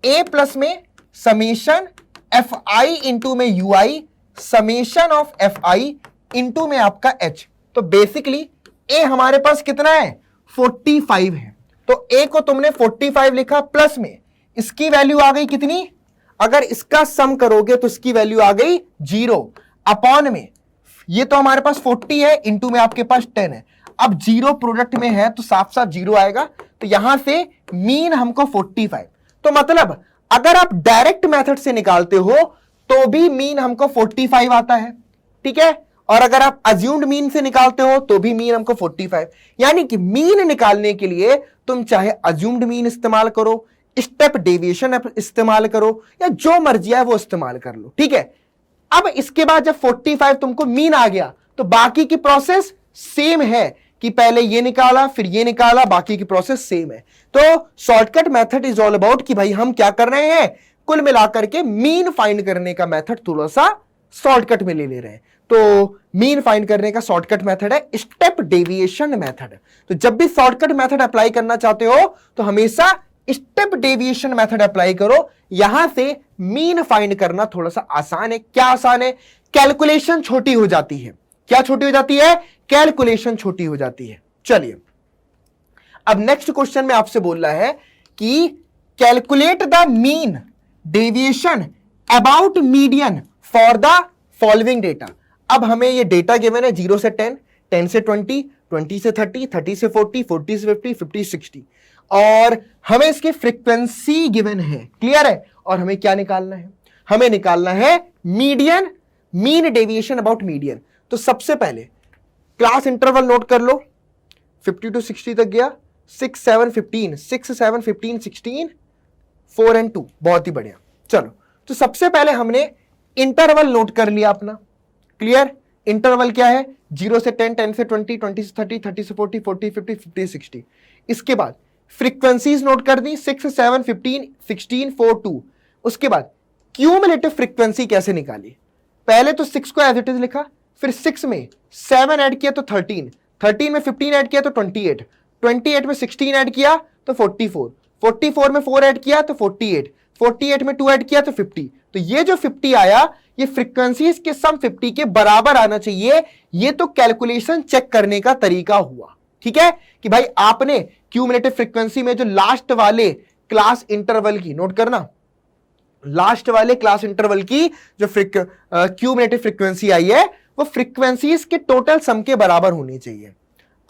ए प्लस में समेशन एफ आई इंटू में u I summation of f i into में आपका एच। तो बेसिकली ए हमारे पास कितना है 45 है, तो ए को तुमने 45 लिखा, प्लस में इसकी वैल्यू आ गई कितनी, अगर इसका सम करोगे तो इसकी वैल्यू आ गई 0, अपॉन में ये तो हमारे पास 40 है, इंटू में आपके पास 10 है। अब 0 प्रोडक्ट में है तो साफ साफ 0 आएगा, तो यहां से मीन हमको 45। तो मतलब अगर आप डायरेक्ट मेथड से निकालते हो तो भी मीन हमको 45 आता है, ठीक है। और अगर आप अज्यूम्ड मीन से निकालते हो तो भी मीन हमको 45। यानी कि मीन निकालने के लिए तुम चाहे अज्यूम्ड मीन इस्तेमाल करो, स्टेप डेविएशन इस्तेमाल करो, या जो मर्जी है वो इस्तेमाल कर लो, ठीक है। अब इसके बाद जब 45 तुमको मीन आ गया तो बाकी की प्रोसेस सेम है कि पहले ये निकाला फिर ये निकाला, बाकी की प्रोसेस सेम है। तो shortcut method is all about कि भाई हम क्या कर रहे हैं, कुल मिलाकर के मीन फाइंड करने का मेथड थोड़ा सा शॉर्टकट में ले रहे हैं। तो मीन फाइंड करने का शॉर्टकट मेथड है स्टेप डेविएशन मेथड। तो जब भी शॉर्टकट मेथड अप्लाई करना चाहते हो तो हमेशा स्टेप डेविएशन मेथड अप्लाई करो, यहां से मीन फाइंड करना थोड़ा सा आसान है। क्या आसान है, कैलकुलेशन छोटी हो जाती है। क्या छोटी हो जाती है, कैलकुलेशन छोटी हो जाती है। चलिए अब नेक्स्ट क्वेश्चन में आपसे बोल रहा है कि calculate the mean deviation about median for the following data. अब हमें ये डेटा गिवन है 0 से 10, 10 से 20, 20 से 30, 30 से 40, 40 से 50, 50 से 60, और हमें इसकी फ्रीक्वेंसी गिवन है, क्लियर है। और हमें क्या निकालना है, हमें निकालना है median, mean deviation about median. तो सबसे पहले क्लास इंटरवल नोट कर लो, 50 to 60 तक गया, 6 7 15, 6 7 15 16, 4 and 2, बहुत ही बढ़िया। चलो तो सबसे पहले हमने इंटरवल नोट कर लिया अपना, क्लियर। इंटरवल क्या है, 0 से 10, 10 से 20, 20 से 30, 30 से 40, 40 50, 50 60। इसके बाद फ्रीक्वेंसीज नोट कर दी, 6 7 15 16 4 2। उसके बाद क्यूमुलेटिव फ्रीक्वेंसी कैसे निकाली, पहले तो 6 को एज इट इज लिखा, फिर 6 में 7 ऐड किया तो 13, 13 में 15 ऐड किया तो 28, 28 में 16 ऐड किया तो 44, 44 में 4 ऐड किया तो 48, 48 में 2 ऐड किया तो 50। तो ये जो 50 आया ये फ्रीक्वेंसीज के सम 50 के बराबर आना चाहिए। ये तो कैलकुलेशन चेक करने का तरीका हुआ, ठीक है, कि भाई आपने क्यूमुलेटिव फ्रीक्वेंसी में जो लास्ट वाले क्लास इंटरवल की, नोट करना, लास्ट वाले क्लास इंटरवल की जो क्यूमुलेटिव फ्रीक्वेंसी आई है वो फ्रीक्वेंसीज के टोटल सम के बराबर होनी चाहिए।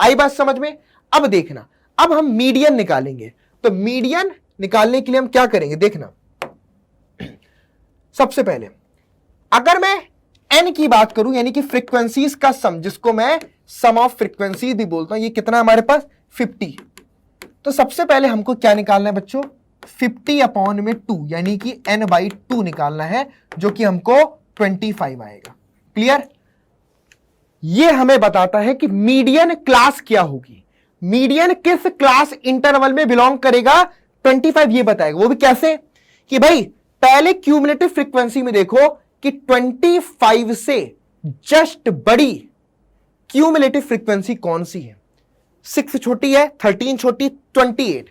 आई बात समझ में। अब देखना, अब हम मीडियन निकालेंगे। तो मीडियन निकालने के लिए हम क्या करेंगे, देखना, सबसे पहले अगर मैं n की बात करूं, यानी कि फ्रीक्वेंसीज का सम, जिसको मैं सम ऑफ फ्रीक्वेंसी भी बोलता हूं, ये कितना हमारे पास 50। तो सबसे पहले हमको क्या निकालना है बच्चों, 50 अपॉन में 2, यानी कि n/2 निकालना है, जो कि हमको 25 आएगा, क्लियर। ये हमें बताता है कि मीडियन क्लास क्या होगी, मीडियन किस क्लास इंटरवल में बिलोंग करेगा, 25 ये बताएगा। वो भी कैसे, कि भाई पहले क्यूमुलेटिव फ्रीक्वेंसी में देखो कि 25 से जस्ट बड़ी क्यूमुलेटिव फ्रीक्वेंसी कौन सी है, 6 छोटी है, 13 छोटी, 28,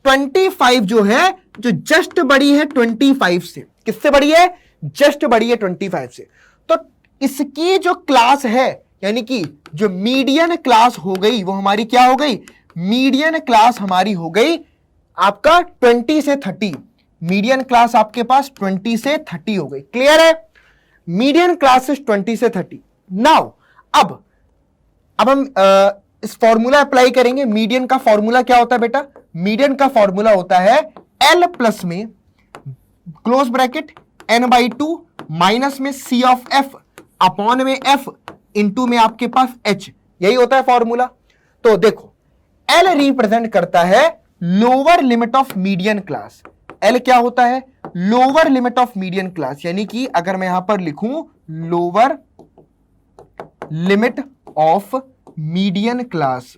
25 जो है जो जस्ट बड़ी है 25 से, किससे बड़ी है, जस्ट बड़ी है 25 से। तो इसकी जो क्लास है, यानी कि जो मीडियन क्लास हो गई वो हमारी क्या हो गई, मीडियन क्लास हमारी हो गई आपका 20 से 30, मीडियन क्लास आपके पास 20 से 30 हो गई, क्लियर है। मीडियन क्लास 20 से 30। नाउ अब हम इस फॉर्मूला अप्लाई करेंगे। मीडियन का फॉर्मूला क्या होता है बेटा, मीडियन का फॉर्मूला होता है L प्लस में क्लोज ब्रैकेट n/2 माइनस में C ऑफ F अपॉन में F इंटू में आपके पास H, यही होता है फॉर्मूला। तो देखो L रिप्रेजेंट करता है lower limit of median class. L क्या होता है? Lower limit of median class, यानी कि अगर मैं यहां पर लिखूं lower limit of median class,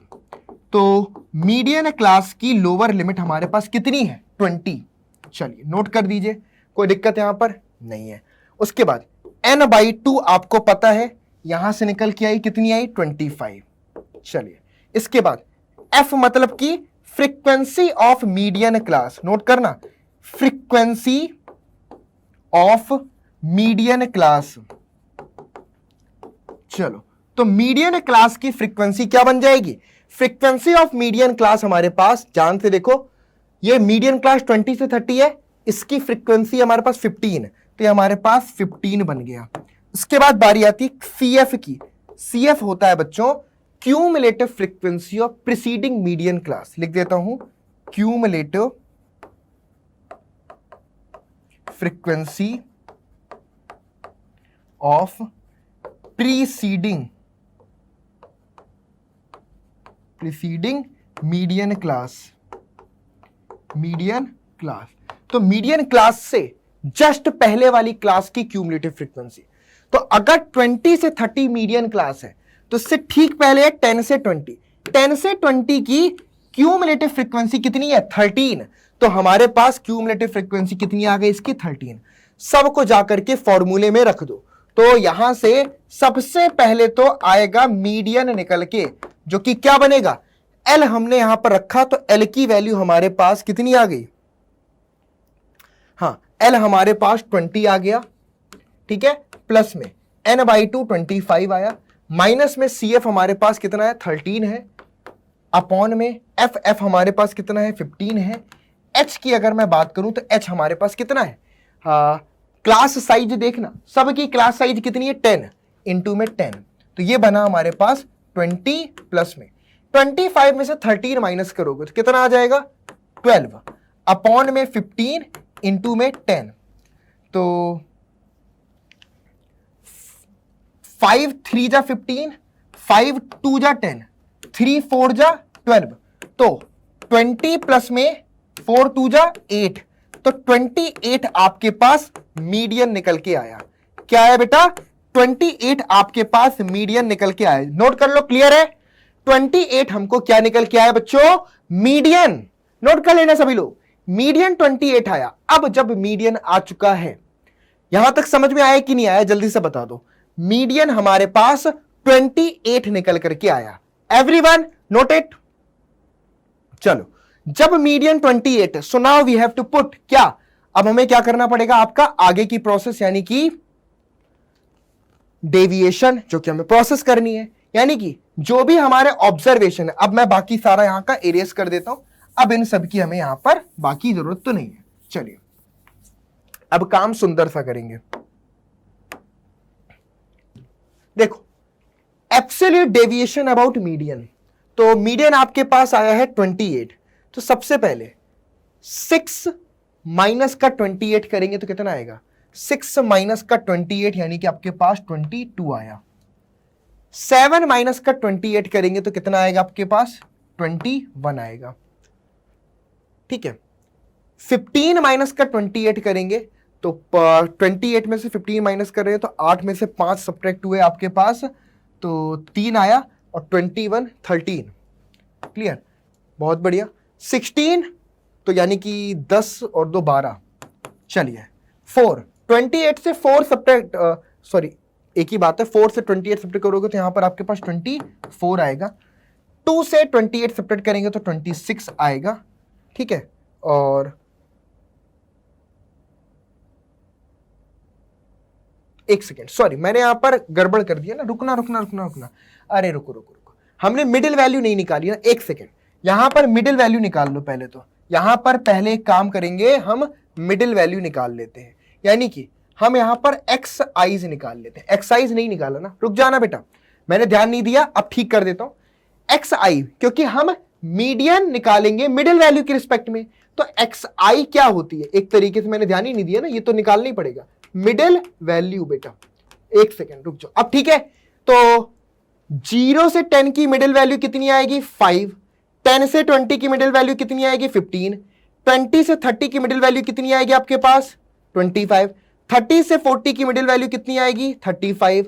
तो मीडियन क्लास की लोअर लिमिट हमारे पास कितनी है? 20। चलिए नोट कर दीजिए, कोई दिक्कत यहां पर नहीं है। उसके बाद n/2 आपको पता है, यहां से निकल के आई कितनी आई? 25। चलिए इसके बाद f मतलब कि frequency of median class, note करना, फ्रीक्वेंसी ऑफ मीडियन क्लास। चलो तो मीडियन क्लास की फ्रीक्वेंसी क्या बन जाएगी? फ्रीक्वेंसी ऑफ मीडियन क्लास हमारे पास, ध्यान से देखो, ये मीडियन क्लास 20 से 30 है, इसकी फ्रीक्वेंसी हमारे पास 15, तो ये हमारे पास 15 बन गया। उसके बाद बारी आती है CF की। CF होता है बच्चों cumulative frequency of preceding median class. लिख देता हूं cumulative frequency of preceding median class. तो मीडियन क्लास से जस्ट पहले वाली क्लास की क्यूमुलेटिव फ्रीक्वेंसी। तो अगर 20 से 30 मीडियन क्लास है तो इससे ठीक पहले है 10 से 20। 10 से 20 की क्यूमुलेटिव फ्रीक्वेंसी कितनी है? 13। तो हमारे पास क्यूमुलेटिव फ्रीक्वेंसी कितनी आ गई इसकी? 13। सबको जाकर के फॉर्मूले में रख दो। तो यहां से सबसे पहले तो आएगा मीडियन निकल के, जो कि क्या बनेगा? L हमने यहां पर रखा, तो L की वैल्यू हमारे पास कितनी आ गई? हाँ, L हमारे पास 20 आ गया, ठीक है, प्लस में n/2 25 आया, माइनस में CF हमारे पास कितना है? 13 है, अपॉन में F हमारे पास कितना है? 15 है। H की अगर मैं बात करूं तो H हमारे पास कितना है? क्लास साइज देखना, सबकी क्लास साइज कितनी है? 10 इंटू में 10, तो ये बना हमारे पास 20 प्लस में 25 में से 13 माइनस करोगे तो कितना आ जाएगा? 12, अपॉन में 15 इंटू में 10, तो 5 3 जा 15, 5 2 जा 10, 3 4 जा 12, तो 20 प्लस में 4 2 जा 8, तो 28 आपके पास मीडियन निकल के आया। क्या है बेटा? 28 आपके पास मीडियन निकल के आया। नोट कर लो, क्लियर है? 28 हमको क्या निकल के आया बच्चों? मीडियन। नोट कर लेना सभी लोग, मीडियन 28 आया। अब जब मीडियन आ चुका है, यहां तक समझ में आया कि नहीं आया? जल्दी से बता दो। मीडियन हमारे पास 28 निकल करके आया। Everyone note it. चलो, जब median 28, so now we have to put क्या? अब हमें क्या करना पड़ेगा? आपका आगे की प्रोसेस, यानी कि डेविएशन, जो कि हमें प्रोसेस करनी है, यानी कि जो भी हमारे ऑब्जर्वेशन है। अब मैं बाकी सारा यहां का एरेस कर देता हूं, अब इन सब की हमें यहां पर बाकी जरूरत तो नहीं है। चलिए अब काम सुंदर सा करेंगे। देखो, एब्सोल्यूट डेविएशन अबाउट मीडियन, तो मीडियन आपके पास आया है 28, तो सबसे पहले 6 माइनस का 28 करेंगे तो कितना आएगा? 6 माइनस का 28 यानी कि आपके पास 22 आया। 7 माइनस का 28 करेंगे तो कितना आएगा आपके पास? 21 आएगा, ठीक है। 15 माइनस का 28 करेंगे तो 28 में से 15 माइनस कर रहे हैं तो 8 में से 5 सब्ट्रैक्ट हुए आपके पास, तो 3 आया, और 21 13। क्लियर? बहुत बढ़िया। 16 तो यानी कि 10 और 2 12। चलिए 4, 28 से 4 सब्ट्रैक्ट, सॉरी एक ही बात है, 4 से 28 सब्ट्रैक्ट करोगे तो यहां पर आपके पास 24 आएगा। 2 से 28 सब्ट्रैक्ट करेंगे तो 26 आएगा, ठीक है। और एक सेकेंड, सॉरी मैंने यहां पर गड़बड़ कर दिया ना, रुकना। अरे रुको, हमने मिडिल वैल्यू नहीं निकाली ना, एक सेकेंड, यहां पर मिडिल वैल्यू निकाल लो पहले। तो यहां पर पहले एक काम करेंगे, हम मिडिल वैल्यू निकाल लेते हैं, यानी कि हम यहां पर एक्स आईज निकाल लेते हैं। एक्स आईज नहीं निकाला ना, रुक जाना बेटा, मैंने ध्यान नहीं दिया, अब ठीक कर देता हूं। एक्स आई, क्योंकि हम मीडियन निकालेंगे मिडिल वैल्यू के रिस्पेक्ट में, तो एक्स आई क्या होती है? एक तरीके से मैंने ध्यान ही नहीं दिया ना, ये तो निकालना ही पड़ेगा, मिडिल वैल्यू बेटा। एक सेकेंड रुक जाओ, अब ठीक है। तो 0 से 10 की मिडिल वैल्यू कितनी आएगी? 5। 10 से 20 की मिडिल वैल्यू कितनी आएगी 15, 20 से 30 की मिडिल वैल्यू कितनी आएगी आपके पास 25, 30 से 40 की मिडिल वैल्यू कितनी आएगी 35,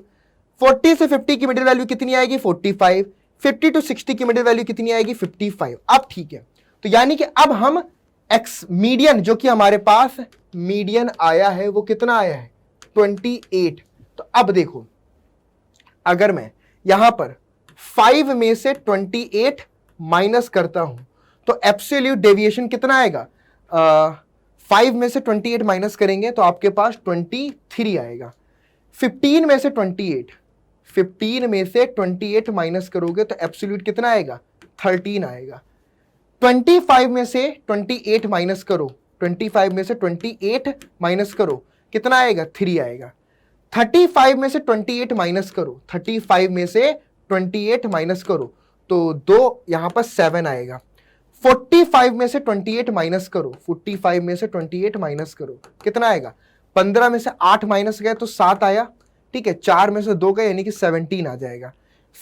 40 से 50 की मिडिल वैल्यू कितनी आएगी 45, 50 टू 60 की मिडिल वैल्यू कितनी आएगी 55। अब ठीक है, तो यानी कि अब हम एक्स मीडियन जो कि हमारे पास मीडियन आया है वो कितना आया है 28। तो अब देखो, अगर मैं यहां पर 5 में से 28 माइनस करता हूं तो एब्सोल्यूट डेविएशन कितना आएगा, 5 में से 28 माइनस करेंगे तो आपके पास 23 आएगा। 15 में से 28 माइनस करोगे तो एब्सोल्यूट कितना आएगा 13 आएगा। 25 में से 28 माइनस करो, 25 में से 28 माइनस करो कितना आएगा 3 आएगा। 35 में से 28 माइनस करो, 35 में से 28 माइनस करो तो 2 यहां पर 7 आएगा। 45 में से 28 माइनस करो, 45 में से 28 माइनस करो कितना आएगा 15 में से 8 माइनस गए तो 7 आया, ठीक है, 4 में से 2 गए यानी कि 17 आ जाएगा।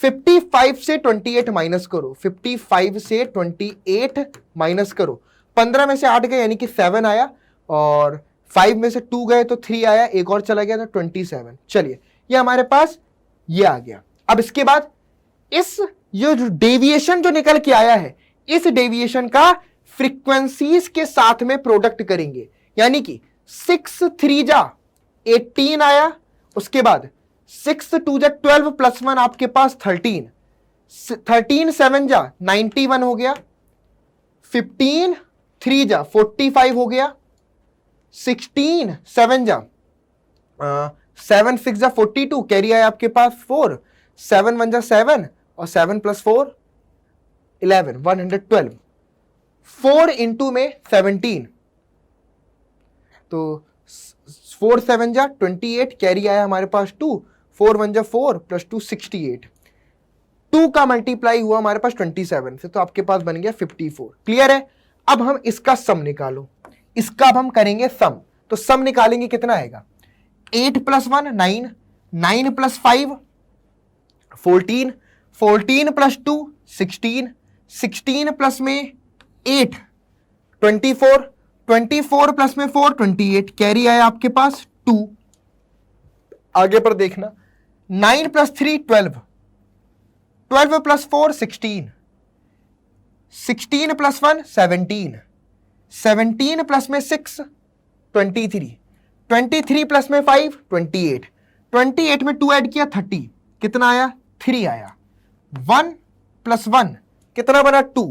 55 से 28 माइनस करो, 55 से 28 माइनस करो, 15 में से 8 गए यानी कि 7 आया, और 5 में से 2 गए तो 3 आया, एक और चला गया तो 27। चलिए ये हमारे पास ये आ गया। अब इसके बाद इस ये जो डेविएशन जो निकल के आया है इस डेविएशन का फ्रीक्वेंसीज के साथ में प्रोडक्ट करेंगे, यानी कि 6 3 जा 18 आया, उसके बाद 6 2 जा 12 प्लस 1 आपके पास 13, 13 7 जा 91 हो गया, 15 3 जा 45 हो गया, 16 7 जा 7 6 जा 42, कैरी आया आपके पास 4, 7 1 जा 7 और 7 प्लस 4 11 112, 4 इंटू में 17 तो 4 7 जा 28, कैरी आया हमारे पास 2, 4 1 जा 4 प्लस 2 68, 2 का मल्टीप्लाई हुआ हमारे पास 27 से तो आपके पास बन गया 54। क्लियर है। अब हम इसका सम निकालो, इसका अब हम करेंगे सम, तो सम निकालेंगे कितना आएगा 8 प्लस 1 9, 9 प्लस 5 14, 14 प्लस 2 16, 16 प्लस में 8 24, 24 प्लस में 4 28, कैरी आया आपके पास 2। आगे पर देखना 9 प्लस 3 12, 12 प्लस 4 16, 16 प्लस 1 17, 17 प्लस में 6 23, 23 प्लस में 5 28, 28 में 2 ऐड किया 30, कितना आया 3 आया। 1 प्लस 1 कितना बना 2,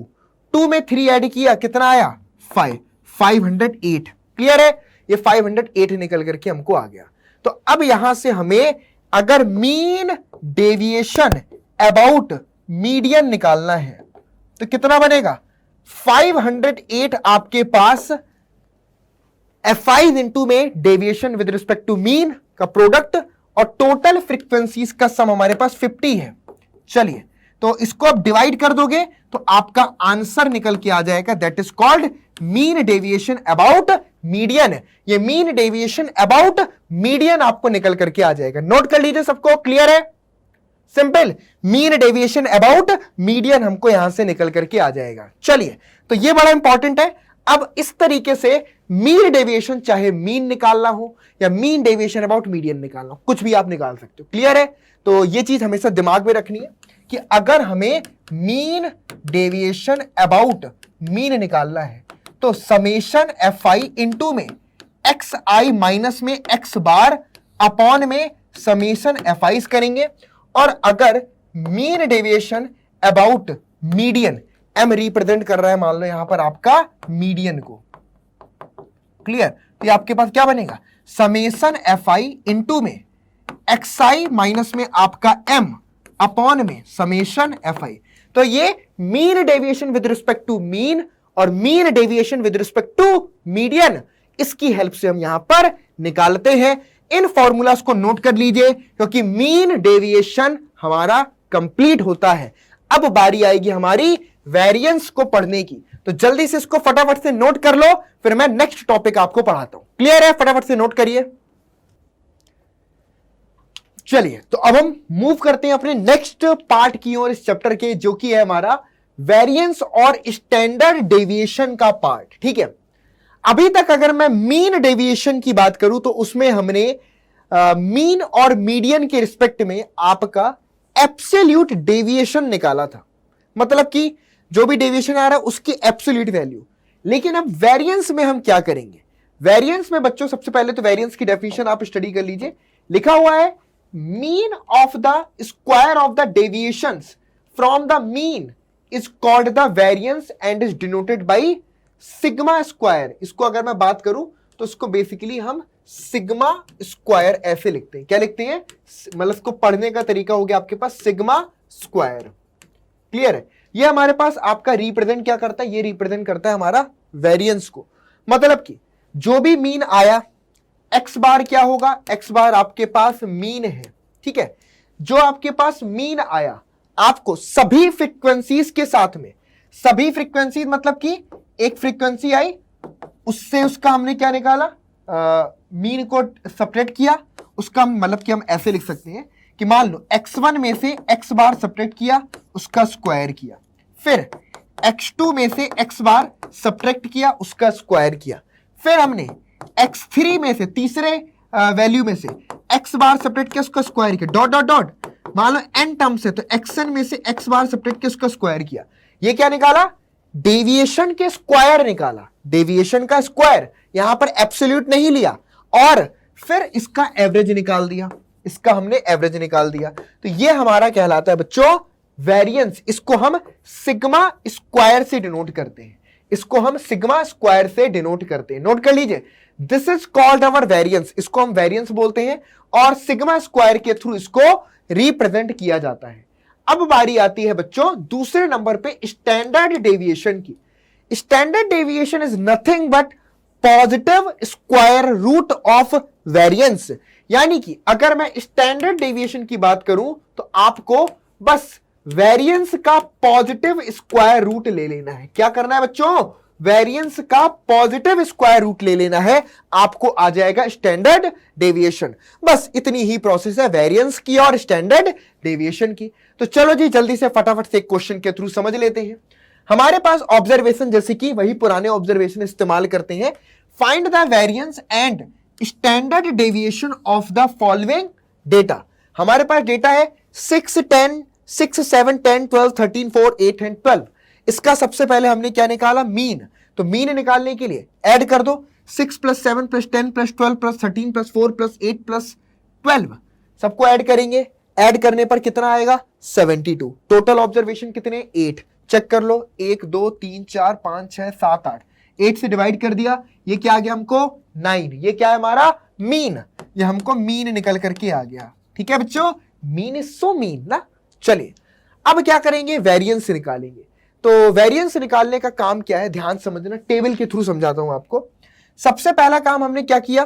2 में 3 ऐड किया कितना आया 5, 508। क्लियर है, ये 508 निकल करके हमको आ गया। तो अब यहां से हमें अगर मीन डेविएशन अबाउट मीडियन निकालना है तो कितना बनेगा 508 आपके पास F5 इंटू में deviation with respect to mean का प्रोडक्ट और टोटल फ्रीक्वेंसीज का सम हमारे पास 50 है। चलिए तो इसको आप डिवाइड कर दोगे तो आपका आंसर निकल के आ जाएगा, that is called mean deviation about median. ये मीन डेविएशन अबाउट मीडियन आपको निकल करके आ जाएगा। नोट कर लीजिए सबको, क्लियर है, simple, mean deviation about median हमको यहां से निकल करके आ जाएगा। चलिए तो ये बड़ा इंपॉर्टेंट है। अब इस तरीके से मीन डेविएशन चाहे मीन निकालना हो या मीन डेविएशन अबाउट मीडियन निकालना हो, कुछ भी आप निकाल सकते हो। क्लियर है, तो ये चीज हमेशा दिमाग में रखनी है कि अगर हमें मीन डेविएशन अबाउट मीन निकालना है तो समेशन Fi इंटू में xi माइनस में x बार अपॉन में समेशन Fi करेंगे, और अगर mean deviation about median m represent कर रहा है मान लो यहां पर आपका मीडियन को, क्लियर, तो आपके पास क्या बनेगा समेशन Fi इंटू में xi माइनस में आपका m अपॉन में समेशन Fi। तो ये mean deviation with respect to mean और mean deviation with respect to median, इसकी हेल्प से हम यहां पर निकालते हैं। इन फॉर्मूलास को नोट कर लीजिए क्योंकि मीन डेविएशन हमारा कंप्लीट होता है। अब बारी आएगी हमारी वेरिएंस को पढ़ने की, तो जल्दी से इसको फटाफट से नोट कर लो, फिर मैं नेक्स्ट टॉपिक आपको पढ़ाता हूं। क्लियर है, फटाफट से नोट करिए। चलिए तो अब हम मूव करते हैं अपने नेक्स्ट पार्ट की ओर इस चैप्टर के, जो कि है हमारा वेरिएंस और स्टैंडर्ड डेविएशन का पार्ट। ठीक है, अभी तक अगर मैं मीन डेविएशन की बात करूं तो उसमें हमने मीन और मीडियन के रिस्पेक्ट में आपका एब्सोल्यूट डेविएशन निकाला था, मतलब कि जो भी डेविएशन आ रहा है उसकी एब्सोल्यूट वैल्यू। लेकिन अब वेरिएंस में हम क्या करेंगे? वेरिएंस में बच्चों सबसे पहले तो वेरिएंस की डेफिनेशन आप स्टडी कर लीजिए। लिखा हुआ है mean of the square of the deviations from the mean is called the variance and is denoted by sigma square. इसको अगर मैं बात करूं तो इसको बेसिकली हम सिग्मा स्क्वायर ऐसे लिखते हैं। क्या लिखते हैं? मतलब इसको पढ़ने का तरीका हो गया आपके पास सिग्मा स्क्वायर। क्लियर है? ये हमारे पास आपका रिप्रेजेंट क्या करता है? ये रिप्रेजेंट करता है हमारा वेरिएंस को। मतलब कि जो भी मीन आया, एक्स बार क्या होगा? एक्स बार आपके पास मीन है। ठीक है, जो आपके पास मीन आया आपको सभी फ्रीक्वेंसीज के साथ में, सभी फ्रीक्वेंसीज मतलब कि एक फ्रीक्वेंसी आई उससे उसका हमने क्या निकाला, मीन को सब्ट्रैक्ट किया, उसका मतलब कि हम ऐसे लिख सकते हैं कि मान लो x1 में से x बार सब्ट्रैक्ट किया, उसका स्क्वायर किया, फिर x2 में से x बार सब्ट्रैक्ट किया, उसका स्क्वायर किया, फिर हमने x3 में से तीसरे वैल्यू में से x बार सब्ट्रैक्ट किया, उसका स्क्वायर किया, डॉट डॉट डॉट, मान लो n टर्म से तो xn में से x बार सब्ट्रैक्ट किया, उसका स्क्वायर किया। ये क्या निकाला? डेविएशन के स्क्वायर निकाला, डेविएशन का स्क्वायर, यहां पर एब्सोल्यूट नहीं लिया, और फिर इसका एवरेज निकाल दिया, इसका हमने एवरेज निकाल दिया। तो ये हमारा कहलाता है बच्चों वेरिएंस। इसको हम सिग्मा स्क्वायर से डिनोट करते हैं, इसको हम सिग्मा स्क्वायर से डिनोट करते हैं। नोट कर लीजिए, this is called our variance, इसको हम वेरिएंस बोलते हैं और सिग्मा स्क्वायर के थ्रू इसको रिप्रेजेंट किया जाता है। अब बारी आती है बच्चों दूसरे नंबर पे स्टैंडर्ड डेविएशन की। Standard deviation is nothing but positive square root of variance. यानी कि अगर मैं स्टैंडर्ड डेविएशन की बात करूं तो आपको बस वेरिएंस का पॉजिटिव स्क्वायर रूट ले लेना है। क्या करना है बच्चों? वेरिएंस का पॉजिटिव स्क्वायर रूट ले लेना है, आपको आ जाएगा स्टैंडर्ड डेविएशन। बस इतनी ही प्रोसेस है वेरिएंस की और स्टैंडर्ड डेविएशन की। तो चलो जी जल्दी से फटाफट से एक क्वेश्चन के थ्रू समझ लेते हैं। हमारे पास ऑब्जर्वेशन जैसे कि वही पुराने ऑब्जर्वेशन इस्तेमाल करते हैं। Find the variance and standard deviation of the following data. हमारे पास डेटा है 6, 10, 6, 7, 10, 12, 13, 4, 8 एंड 12। इसका सबसे पहले हमने क्या निकाला? मीन। तो मीन निकालने के लिए ऐड कर दो 6 + 7 + 10 + 12 + 13 + 4 + 8 + 12, सबको ऐड करेंगे। ऐड करने पर कितना आएगा? 72। टोटल ऑब्जर्वेशन कितने? 8। चेक कर लो, 1 2 3 4 5 6 7 8, 8 से डिवाइड कर दिया, ये क्या आ गया हमको? 9। ये क्या है हमारा? मीन। ये हमको मीन निकल करके आ गया। ठीक है बच्चों, मीन इज सो मीन ना। चलिए अब क्या करेंगे? वेरिएंस निकालेंगे। तो वेरिएंस निकालने का काम क्या है, ध्यान समझना, टेबल के थ्रू समझाता हूं आपको। सबसे पहला काम हमने क्या किया?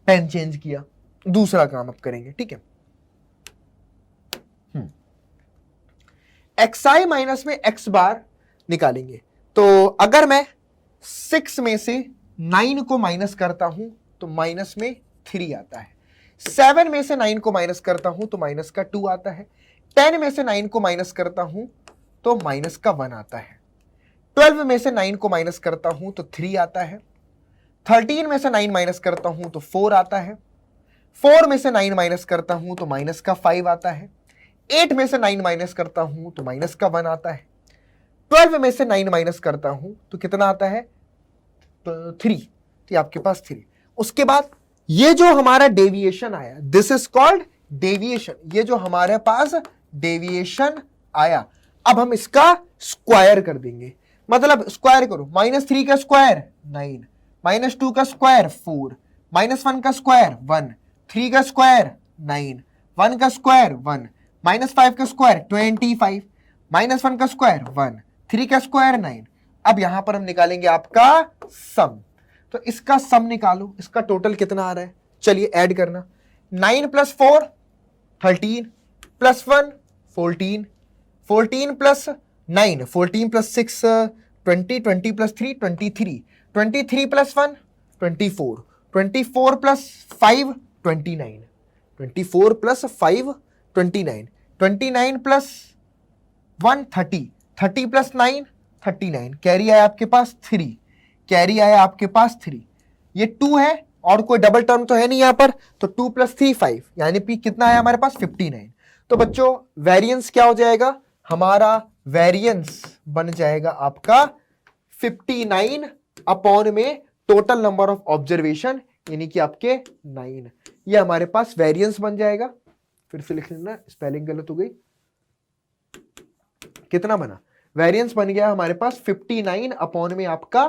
पेन चेंज किया। दूसरा काम अब करेंगे, ठीक है। xi माइनस में x बार निकालेंगे। तो अगर मैं 6 में से 9 को माइनस करता हूं तो माइनस में 3 आता है। 7 में से 9 को माइनस करता हूं तो माइनस का 2 आता है। 10 में से 9 को माइनस करता हूं तो माइनस का 1 आता है। 12 में से 9 को माइनस करता हूं तो 3 आता है। 13 में से 9 माइनस करता हूं तो 4 आता है। 4 में से 9 माइनस करता हूं तो माइनस का 5 आता है। 8 में से 9 माइनस करता हूं तो माइनस का 1 आता है। 12 में से 9 माइनस करता हूं तो कितना आता है? 3। तो आपके पास 3। उसके बाद ये जो हमारा डेविएशन आया, दिस इज कॉल्ड डेविएशन। ये जो हमारे पास डेविएशन आया, अब हम इसका स्क्वायर कर देंगे। मतलब स्क्वायर करो, -3 का स्क्वायर 9, -2 का स्क्वायर 4, -1 का स्क्वायर 1, 3 का स्क्वायर 9, 1 का स्क्वायर 1, -5 का स्क्वायर 25, -1 का स्क्वायर 1, 3 का स्क्वायर 9। अब यहां पर हम निकालेंगे आपका सम। तो इसका सम निकालो, इसका टोटल कितना आ रहा है? चलिए ऐड करना, 9 + 4 13 + 1 14, 14 + 9 14 + 6 20, 20 + 3 23, 23 + 1 24, 24 + 5 29, 24 + 5 29, 29 + 1 30, 30 + 9 39, कैरी आया आपके पास 3, कैरी आया आपके पास 3, ये 2 है और कोई डबल टर्म तो है नहीं यहां पर, तो 2 + 3 5, यानी कि कितना है हमारे पास 59। तो बच्चों वेरिएंस क्या हो जाएगा, हमारा वेरिएंस बन जाएगा आपका 59 अपॉन में टोटल नंबर ऑफ ऑब्जर्वेशन यानी कि आपके 9, ये हमारे पास वेरिएंस बन जाएगा। फिर से लिख लेना, स्पेलिंग गलत हो गई। कितना बना, वेरिएंस बन गया हमारे पास 59 अपॉन में आपका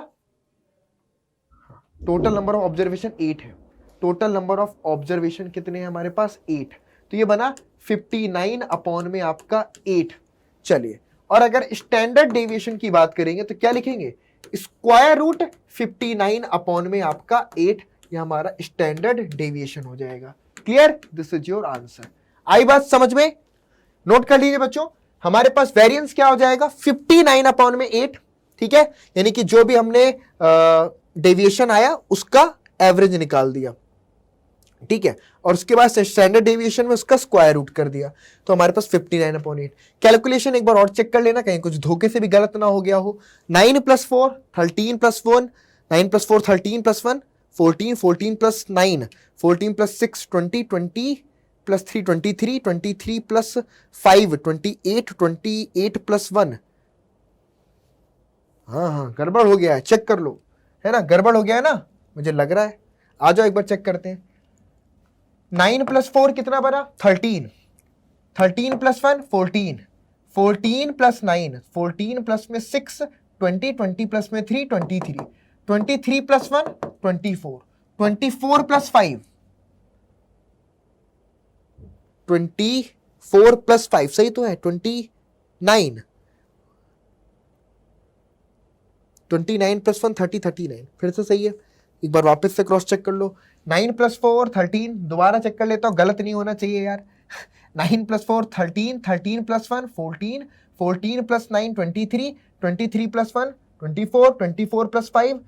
टोटल नंबर ऑफ ऑब्जर्वेशन 8 है। टोटल नंबर ऑफ ऑब्जर्वेशन कितने हैं हमारे पास 8, तो ये बना 59 अपॉन में आपका 8। चलिए, और अगर स्टैंडर्ड डेविएशन की बात करेंगे तो क्या लिखेंगे, स्क्वायर रूट 59 अपॉन में आपका 8, ये हमारा स्टैंडर्ड डेविएशन हो जाएगा। Clear, this is your answer. I बात समझ में, नोट कर लीजिए बच्चों, हमारे पास वेरिएंस क्या हो जाएगा 59 अपॉन में 8, ठीक है, यानी कि जो भी हमने डेविएशन आया उसका एवरेज निकाल दिया, ठीक है, और उसके बाद स्टैंडर्ड डेविएशन में उसका स्क्वायर रूट कर दिया, तो हमारे पास 59 अपॉन 8। कैलकुलेशन एक बार और चेक कर लेना, कहीं कुछ धोखे से भी गलत ना हो गया हो। 9 + 4 13 + 1, 9 + 4 13 + 1 14, 14 + 9 14 + 6 20, 20 + 3 23, 23 + 5 28, 28 + 1, हाँ गड़बड़ हो गया है, चेक कर लो, है ना, गड़बड़ हो गया है ना, मुझे लग रहा है। आ जाओ एक बार चेक करते हैं। 9 + 4 कितना बना 13, 13 + 1 14, 14 + 9 14 + में 6 20, 20 + में 3 23, 23 + 1 24, 24 + 5 24 + 5 सही तो है 29, 29 + 1 30 39, फिर से सही है, एक बार वापस से क्रॉस चेक कर लो। 9 + 4 13, दोबारा चेक कर लेता हूं, गलत नहीं होना चाहिए यार। 9 + 4 13, 13 + 1 14, 14 + 9 23, 23 + 1 24, 24 + 5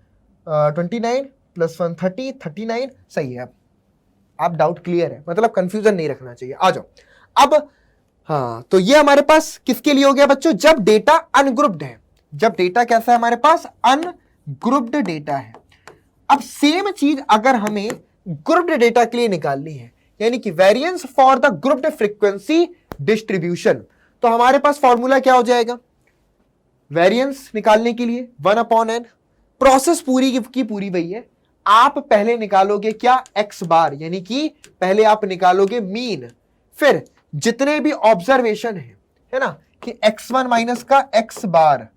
29 + 1 30, 39 सही है। आप डाउट क्लियर है, मतलब कंफ्यूजन नहीं रखना चाहिए। आ जाओ अब, हाँ तो ये हमारे पास किसके लिए हो गया बच्चों, जब डेटा अनग्रुप्ड है, जब डेटा कैसा है हमारे पास अनग्रुप्ड डेटा है। अब सेम चीज अगर हमें ग्रुप्ड डेटा के लिए निकालनी है, यानी कि variance for the grouped frequency distribution, तो हमारे पास फॉर्मूला क्या हो जाएगा, वेरिएंस निकालने के लिए 1/n। प्रोसेस पूरी की पूरी वही है, आप पहले निकालोगे क्या x बार, यानी कि पहले आप निकालोगे मीन, फिर जितने भी ऑब्जर्वेशन है ना, कि x1 माइनस का x बार,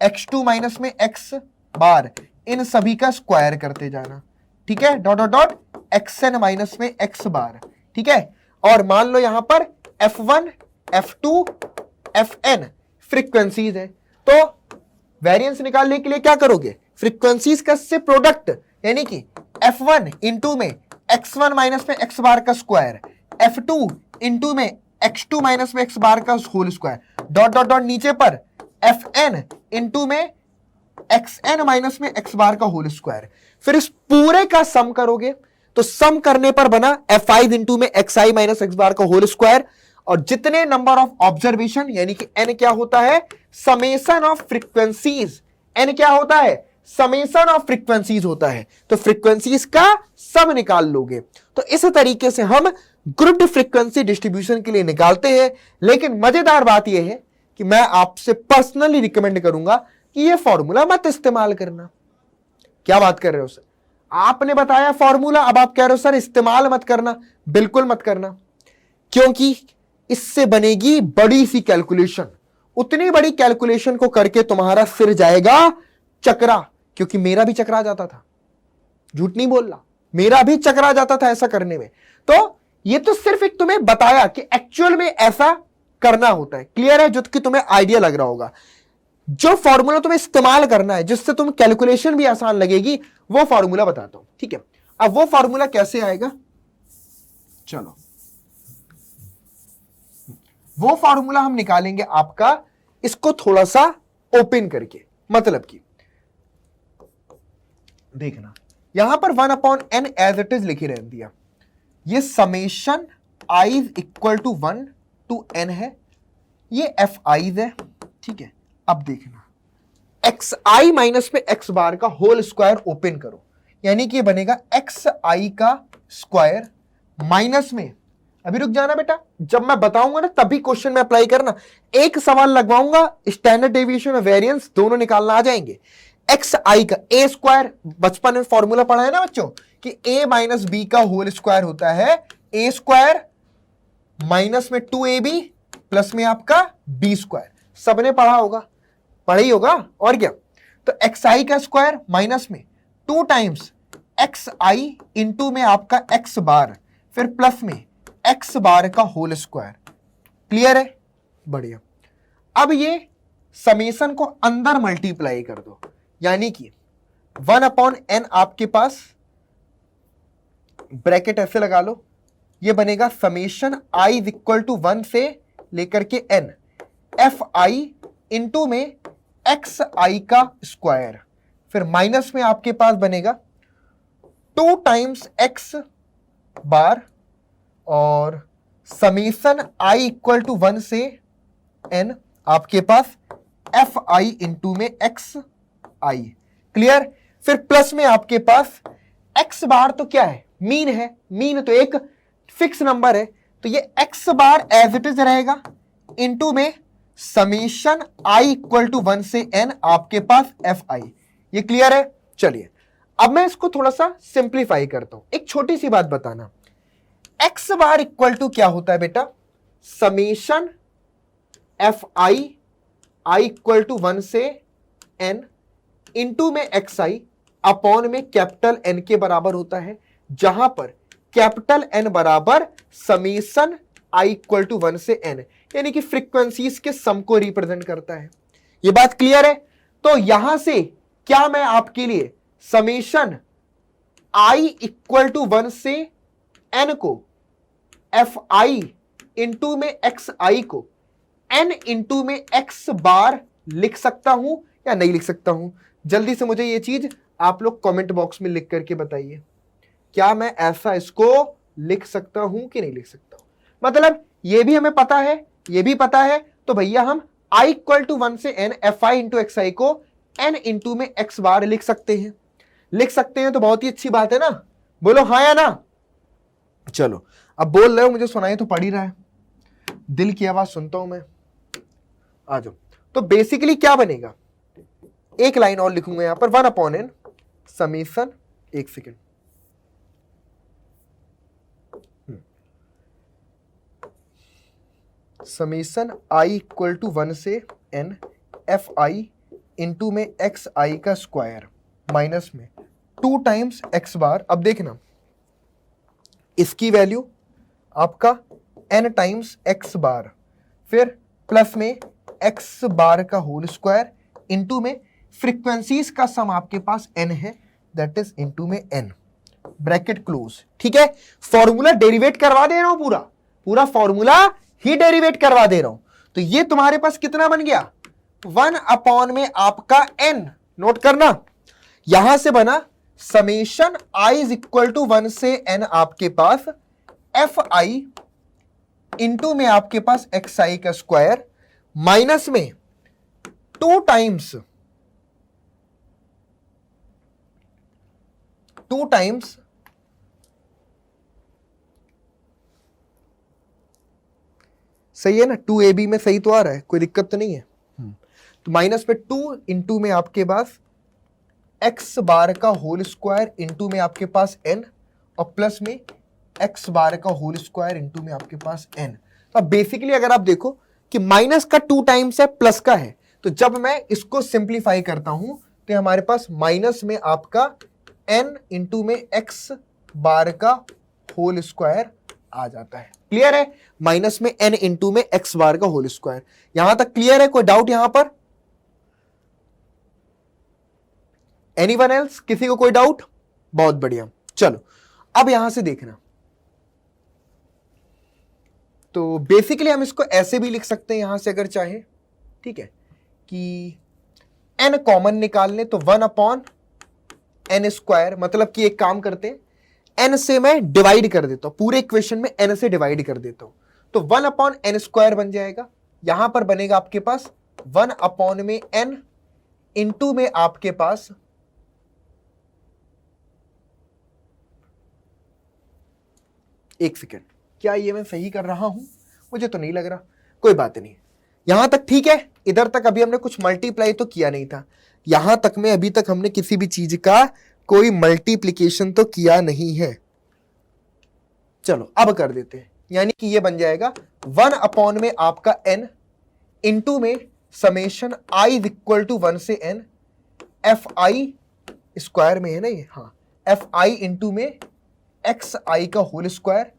x2 माइनस में x बार, इन सभी का स्क्वायर करते जाना, ठीक है, dot dot dot xn minus में x बार, ठीक है। और मान लो यहां पर f1 f2 fn फ्रीक्वेंसीज है, तो वेरिएंस निकालने के लिए क्या करोगे, फ्रीक्वेंसीज का से प्रोडक्ट, यानी कि f1 इंटू में x1 माइनस में x बार का स्क्वायर, f2 इंटू में x2 माइनस में x बार का whole square, dot dot dot नीचे पर fn इंटू में xn माइनस में x बार का होल स्क्वायर, फिर इस पूरे का सम करोगे, तो सम करने पर बना f5 इंटू में xi माइनस x बार का होल स्क्वायर, और जितने नंबर ऑफ ऑब्जर्वेशन, यानी कि n क्या होता है, समेशन ऑफ फ्रीक्वेंसीज, n क्या होता है, समेशन ऑफ फ्रीक्वेंसीज होता है, तो फ्रीक्वेंसीज का सम निकाल लोगे। तो इस तरीके से हम ग्रुप्ड फ्रीक्वेंसी डिस्ट्रीब्यूशन के लिए निकालते हैं। लेकिन मजेदार बात यह है कि मैं आपसे पर्सनली रिकमेंड करूंगा कि यह फॉर्मूला मत इस्तेमाल करना। क्या बात कर रहे हो सर, आपने बताया फॉर्मूला, अब आप कह रहे हो सर इस्तेमाल मत करना। बिल्कुल मत करना, क्योंकि इससे बनेगी बड़ी सी कैलकुलेशन, उतनी बड़ी कैलकुलेशन को करके तुम्हारा सिर जाएगा चकरा, क्योंकि मेरा भी चकरा जाता था, झूठ नहीं बोल रहा, मेरा भी चकरा जाता था ऐसा करने में। तो ये तो सिर्फ एक तुम्हें बताया कि एक्चुअल में ऐसा करना होता है। क्लियर है, जो कि तुम्हें आइडिया लग रहा होगा। जो फॉर्मूला तुम्हें इस्तेमाल करना है, जिससे तुम कैलकुलेशन भी आसान लगेगी, वो फॉर्मूला बताता हूं, ठीक है। अब वो फॉर्मूला कैसे आएगा, चलो वो फॉर्मूला हम निकालेंगे आपका, इसको थोड़ा सा ओपन करके, मतलब कि देखना यहां पर 1/n एज इट इज लिखी रहती दिया, ये summation i equal to 1 to n है, ये f i's है, ठीक है, अब देखना, एक्स आई माइनस में एक्स बार का होल स्क्वायर ओपन करो, यानी कि ये बनेगा एक्स आई का स्क्वायर माइनस में, अभी रुक जाना बेटा, जब मैं बताऊंगा ना तभी क्वेश्चन में अप्लाई करना, एक सवाल लगवाऊंगा, स्टैंडर्ड डेविएशन और वेरिएंस दोनों निकालना आ जाएंगे। एक्स आई का ए स्क्वायर, बचपन में फॉर्मूला पढ़ा है ना बच्चों कि ए माइनस बी का होल स्क्वायर होता है ए स्क्वायर माइनस में 2ab प्लस में आपका बी स्क्वायर, सबने पढ़ा होगा, पढ़ा ही होगा और क्या। तो एक्स आई का स्क्वायर माइनस में 2 टाइम्स एक्स आई इंटू में आपका एक्स बार, फिर प्लस में एक्स बार का होल स्क्वायर। क्लियर है, बढ़िया। अब ये समेशन को अंदर मल्टीप्लाई कर दो, यानी कि 1/n आपके पास, ब्रैकेट ऐसे लगा लो, ये बनेगा summation i is equal to 1 से लेकर के n एफ आई इंटू में एक्स आई का स्क्वायर, फिर माइनस में आपके पास बनेगा 2 टाइम्स एक्स बार और समेशन i इक्वल टू 1 से n आपके पास एफ आई इंटू में एक्स आई। क्लियर, फिर प्लस में आपके पास एक्स बार तो क्या है, मीन है, मीन तो एक फिक्स नंबर है, तो ये x bar as it is रहेगा इंटू में समेशन आई इक्वल टू 1 से n आपके पास एफ आई। ये क्लियर है। चलिए अब मैं इसको थोड़ा सा सिंप्लीफाई करता हूं, एक छोटी सी बात बताना, एक्स बार इक्वल टू क्या होता है बेटा, summation f i i equal to 1 से n इंटू में एक्स आई अपॉन में कैपिटल एन के बराबर होता है, जहां पर कैपिटल एन बराबर समेशन आई इक्वल टू 1 से n, यानी कि फ्रीक्वेंसीज के सम को रिप्रेजेंट करता है। ये बात क्लियर है। तो यहां से क्या मैं आपके लिए समेशन आई इक्वल टू 1 से n को एफ आई इंटू में एक्स आई को n इंटू में एक्स बार लिख सकता हूं या नहीं लिख सकता हूं? जल्दी से मुझे ये चीज आप लोग कमेंट बॉक्स में लिख करके बताइए, क्या मैं ऐसा इसको लिख सकता हूं कि नहीं लिख सकता हूं? मतलब ये भी हमें पता है, ये भी पता है, तो भैया हम i इक्वल टू 1 से n f i into x i को n इंटू में x बार लिख सकते हैं, लिख सकते हैं, तो बहुत ही अच्छी बात है ना, बोलो हाँ या ना। चलो अब बोल रहे हो, मुझे सुनाई तो पड़ ही रहा है, दिल की आवाज सुनता हूं मैं, आ जाओ। तो बेसिकली क्या बनेगा, एक लाइन और लिखूंगा यहां पर, 1/n समेशन, एक second, summation i equal to 1 से n एफ आई इंटू में एक्स आई का स्क्वायर माइनस में 2 टाइम्स एक्स बार। अब देखना इसकी वैल्यू आपका n टाइम्स एक्स बार, फिर प्लस में एक्स बार का होल स्क्वायर इंटू में फ्रीक्वेंसीज का सम आपके पास n है, दैट इज इंटू में n, ब्रैकेट क्लोज। ठीक है, फॉर्मूला डेरिवेट करवा दे रहा हूं, पूरा पूरा फॉर्मूला ही डेरिवेट करवा दे रहा हूं। तो ये तुम्हारे पास कितना बन गया, 1 में आपका n, नोट करना, यहां से बना summation i is equal to 1 से n आपके पास एफ आई इंटू में आपके पास एक्स आई का स्क्वायर माइनस में 2 टाइम्स सही है ना, 2ab में सही तो आ रहा है, कोई दिक्कत तो नहीं है। तो माइनस में 2 इंटू में आपके पास एक्स बार का होल स्क्वायर इंटू में आपके पास n और प्लस में एक्स बार का होल स्क्वायर इंटू में आपके पास n। तो अब बेसिकली अगर आप देखो कि माइनस का 2 टाइम्स है, प्लस का है, तो जब मैं इसको सिंप्लीफाई करता हूं तो हमारे पास माइनस में आपका n इंटू में एक्स बार का होल स्क्वायर आ जाता है। क्लियर है, माइनस में n इंटू में एक्स बार का होल स्क्वायर। यहां तक क्लियर है, कोई डाउट यहां पर? एनीवन एल्स, किसी को कोई डाउट? बहुत बढ़िया। चलो अब यहां से देखना, तो बेसिकली हम इसको ऐसे भी लिख सकते हैं यहां से अगर चाहे, ठीक है, कि n कॉमन निकाल लें तो 1/n स्क्वायर, मतलब कि एक काम करते हैं, n से मैं डिवाइड कर देता हूं, पूरे इक्वेशन में n से डिवाइड कर देता हूं, तो 1/n स्क्वायर बन जाएगा, यहां पर बनेगा आपके पास 1/n इंटू में आपके पास एक सेकेंड, क्या ये मैं सही कर रहा हूं? मुझे तो नहीं लग रहा, कोई बात नहीं, यहां तक ठीक है। इधर तक अभी हमने कुछ मल्टीप्लाई तो किया नहीं था, यहां तक में अभी तक हमने किसी भी चीज का कोई मल्टीप्लीकेशन तो किया नहीं है। चलो अब कर देते हैं, यानी कि ये बन जाएगा 1 में आपका n इंटू में समेशन i इक्वल टू 1 से n एफ आई स्क्वायर में है ना ये, हाँ, एफ आई इंटू में एक्स आई का होल स्क्वायर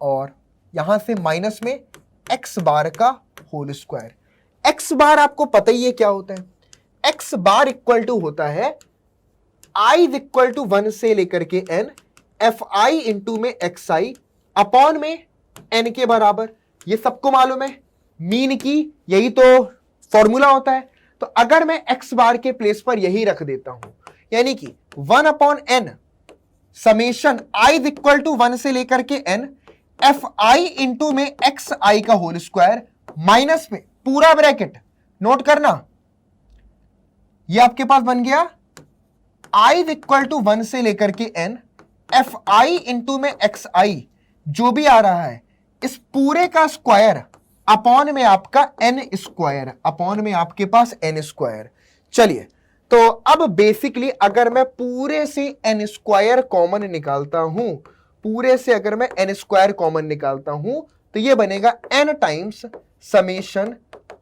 और यहां से माइनस में एक्स बार का होल स्क्वायर। एक्स बार आपको पता ही है क्या होता है, एक्स बार इक्वल टू होता है आई इक्वल टू 1 से लेकर के n एफ आई इंटू में एक्स आई अपॉन में n के बराबर। ये सबको मालूम है, मीन की यही तो फॉर्मूला होता है। तो अगर मैं एक्स बार के प्लेस पर यही रख देता हूं, यानी कि 1/n summation i equal to 1 से लेकर के n एफ आई इंटू में एक्स आई का होल स्क्वायर माइनस में पूरा ब्रैकेट, नोट करना, ये आपके पास बन गया आई इक्वल टू 1 से लेकर के n एफ आई इंटू में एक्स आई, जो भी आ रहा है इस पूरे का स्क्वायर अपॉन में आपका n स्क्वायर, अपॉन में आपके पास n स्क्वायर। चलिए, तो अब बेसिकली अगर मैं पूरे से n स्क्वायर कॉमन निकालता हूं, पूरे से अगर मैं n स्क्वायर कॉमन निकालता हूं तो ये बनेगा n times summation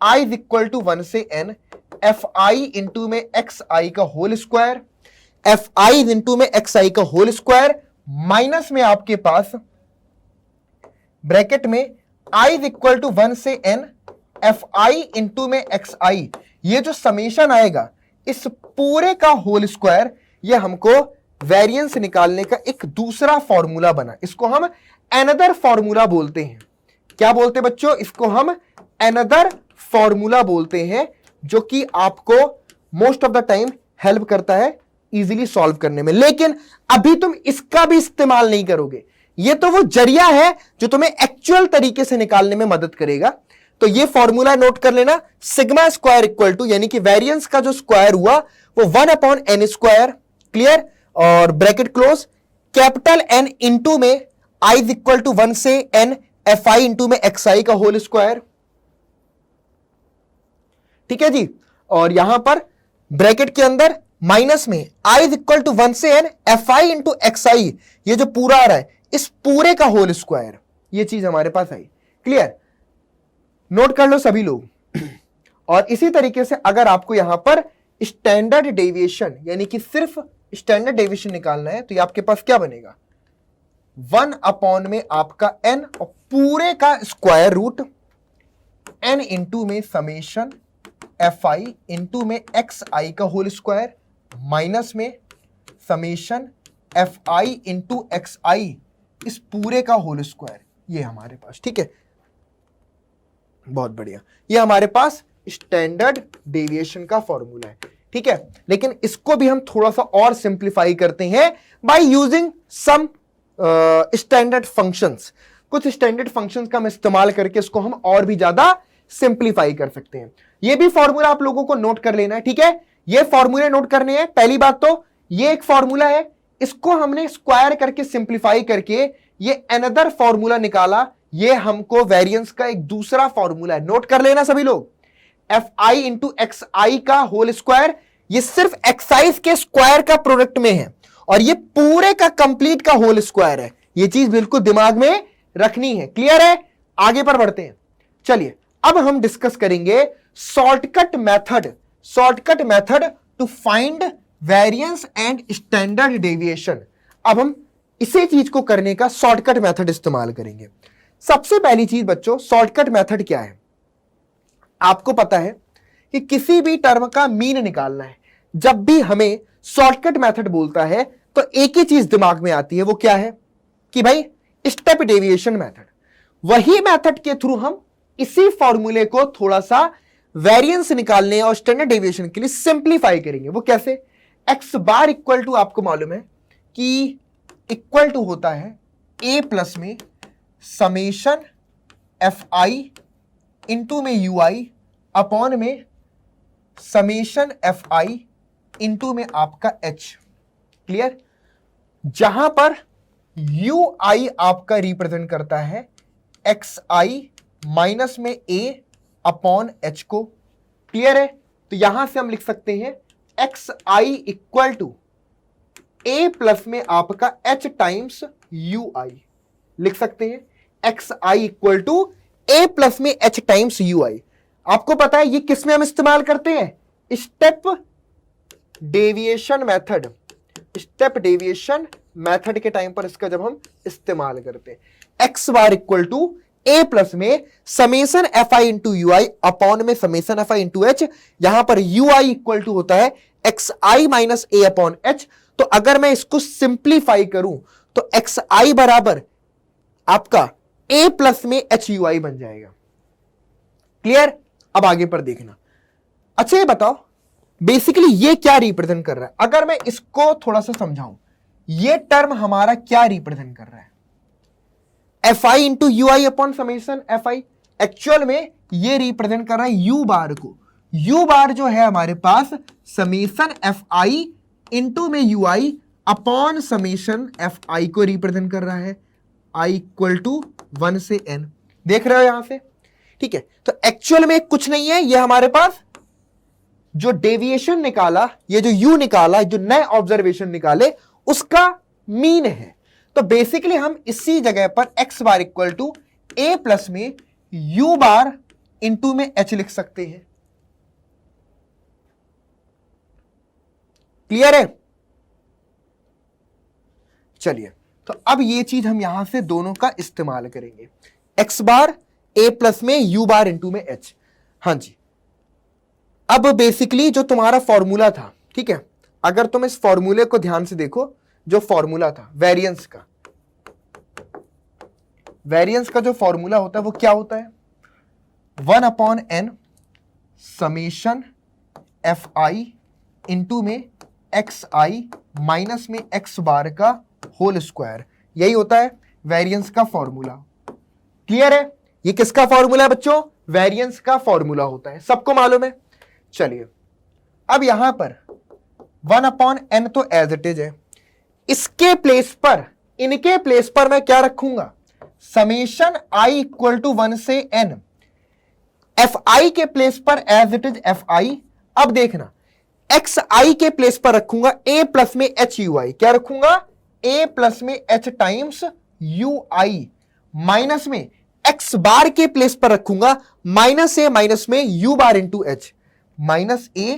i equal to 1 से n एफ आई इंटू में एक्स आई का whole square, f i into में एक्स आई का होल स्क्वायर माइनस में आपके पास ब्रैकेट में i इक्वल टू 1 से n एफ आई इंटू में एक्स आई। ये जो समेशन आएगा इस पूरे का होल स्क्वायर, ये हमको वेरिएंस निकालने का एक दूसरा फॉर्मूला बना, इसको हम अनदर फॉर्मूला बोलते हैं। क्या बोलते हैं बच्चों? इसको हम अनदर फॉर्मूला बोलते हैं, जो कि आपको most of the time help करता है इजीली सॉल्व करने में। लेकिन अभी तुम इसका भी इस्तेमाल नहीं करोगे, ये तो वो जरिया है जो तुम्हें एक्चुअल तरीके से निकालने में मदद करेगा। तो ये फॉर्मूला नोट कर लेना, सिग्मा स्क्वायर इक्वल टू, यानी कि वेरिएंस का जो स्क्वायर हुआ वो 1/n स्क्वायर, क्लियर, और bracket close, capital N into में i इक्वल टू 1 से n एफ आई इंटू में एक्स आई का होल स्क्वायर। ठीक है जी, और यहां पर ब्रैकेट के अंदर माइनस में i इक्वल टू 1 से n f i into x i, ये जो पूरा आ रहा है इस पूरे का होल स्क्वायर, ये चीज हमारे पास आई। क्लियर, नोट कर लो सभी लोग। और इसी तरीके से अगर आपको यहां पर स्टैंडर्ड डेविएशन, यानी कि सिर्फ स्टैंडर्ड डेविएशन निकालना है, तो ये आपके पास क्या बनेगा, 1 में आपका n और पूरे का स्क्वायर रूट n इंटू में समेशन एफ आई इंटू में एक्स आई का होल स्क्वायर माइनस में summation f i into x i इस पूरे का होल स्क्वायर, ये हमारे पास। ठीक है, बहुत बढ़िया, ये हमारे पास स्टैंडर्ड डेविएशन का फॉर्मूला है। ठीक है, लेकिन इसको भी हम थोड़ा सा और सिंप्लीफाई करते हैं by using some standard functions. कुछ स्टैंडर्ड फंक्शंस का हम इस्तेमाल करके इसको हम और भी ज्यादा सिंप्लीफाई कर सकते हैं। ये भी फॉर्मूला आप लोगों को नोट कर लेना है। ठीक है, ये फॉर्मूले नोट करने हैं। पहली बात तो ये एक फॉर्मूला है, इसको हमने स्क्वायर करके सिंप्लीफाई करके ये अनदर फॉर्मूला निकाला, ये हमको वेरिएंस का एक दूसरा फॉर्मूला है। नोट कर लेना सभी लोग, F i into x i का होल स्क्वायर, ये सिर्फ एक्साइज के स्क्वायर का प्रोडक्ट में है और ये पूरे का कंप्लीट का होल स्क्वायर है। ये चीज बिल्कुल दिमाग में रखनी है। क्लियर है? आगे पर बढ़ते हैं। चलिए, अब हम डिस्कस करेंगे shortcut method to find variance and standard deviation. अब हम इसी चीज को करने का शॉर्टकट मेथड इस्तेमाल करेंगे। सबसे पहली चीज बच्चों, शॉर्टकट मेथड क्या है? आपको पता है कि किसी भी टर्म का मीन निकालना है, जब भी हमें शॉर्टकट मेथड बोलता है तो एक ही चीज दिमाग में आती है, वो क्या है कि भाई स्टेप डेविएशन मेथड। वही मेथड के थ्रू हम इसी फॉर्मूले को थोड़ा सा वेरिएंस निकालने और स्टैंडर्ड डेविएशन के लिए सिंप्लीफाई करेंगे। वो कैसे? एक्स बार इक्वल टू, आपको मालूम है कि इक्वल टू होता है ए प्लस में समेशन एफ आई इंटू में यू आई अपॉन में समेशन एफ आई इंटू में आपका एच। क्लियर? जहां पर यू आई आपका रिप्रेजेंट करता है एक्स आई माइनस में ए अपॉन एच को। क्लियर है? तो यहां से हम लिख सकते हैं x i equal to a plus में आपका एच टाइम्स यू आई। लिख सकते हैं x i equal to a plus में एच टाइम्स यू आई। आपको पता है ये किस में हम इस्तेमाल करते हैं? Step deviation method. Step deviation method के टाइम पर इसका जब हम इस्तेमाल करते हैं x bar equal to a plus में summation f i into u i upon में summation f i into h. यहां पर यू आई इक्वल टू होता है x i minus a upon h. तो अगर मैं इसको सिंप्लीफाई करूं तो एक्स आई बराबर आपका ए प्लस में एच यू आई बन जाएगा। क्लियर? अब आगे पर देखना। अच्छा ये बताओ बेसिकली ये क्या रिप्रेजेंट कर रहा है? अगर मैं इसको थोड़ा सा समझाऊं, ये टर्म हमारा क्या रिप्रेजेंट कर रहा है? F i into u i upon summation f I. Actual में ये रिप्रेजेंट कर रहा है यू बार को। यू बार जो है हमारे पास समेशन एफ आई इंटू में u i upon summation f आई को रिप्रेजेंट कर रहा है। आई इक्वल टू 1 से n। देख रहे हो यहां से? ठीक है, तो एक्चुअल में कुछ नहीं है, ये हमारे पास जो डेविएशन निकाला, ये जो u निकाला, जो नए ऑब्जर्वेशन निकाले, उसका मीन है। तो बेसिकली हम इसी जगह पर x bar equal to a plus में u बार इंटू में h लिख सकते हैं। क्लियर है? चलिए, तो अब ये चीज हम यहां से दोनों का इस्तेमाल करेंगे। x बार a प्लस में u बार इंटू में h। हां जी, अब बेसिकली जो तुम्हारा फॉर्मूला था, ठीक है, अगर तुम इस फॉर्मूले को ध्यान से देखो, जो फॉर्मूला था वेरिएंस का, वेरिएंस का जो फॉर्मूला होता है वो क्या होता है? 1 upon n summation f i into में एक्स आई माइनस में एक्स बार का होल स्क्वायर। यही होता है वेरिएंस का फॉर्मूला। क्लियर है? ये किसका फॉर्मूला है बच्चों? वेरिएंस का फॉर्मूला होता है, सबको मालूम है। चलिए, अब यहां पर 1 अपॉन n तो एज इट इज है। इसके प्लेस पर, इनके प्लेस पर मैं क्या रखूंगा? समेशन i इक्वल टू 1 से n। एफ आई के प्लेस पर as it is f i. अब देखना, एक्स आई के प्लेस पर रखूंगा a प्लस में एच यू आई। क्या रखूंगा? a प्लस में h times u i minus में x बार के प्लेस पर रखूंगा माइनस a माइनस में u bar into h. Minus a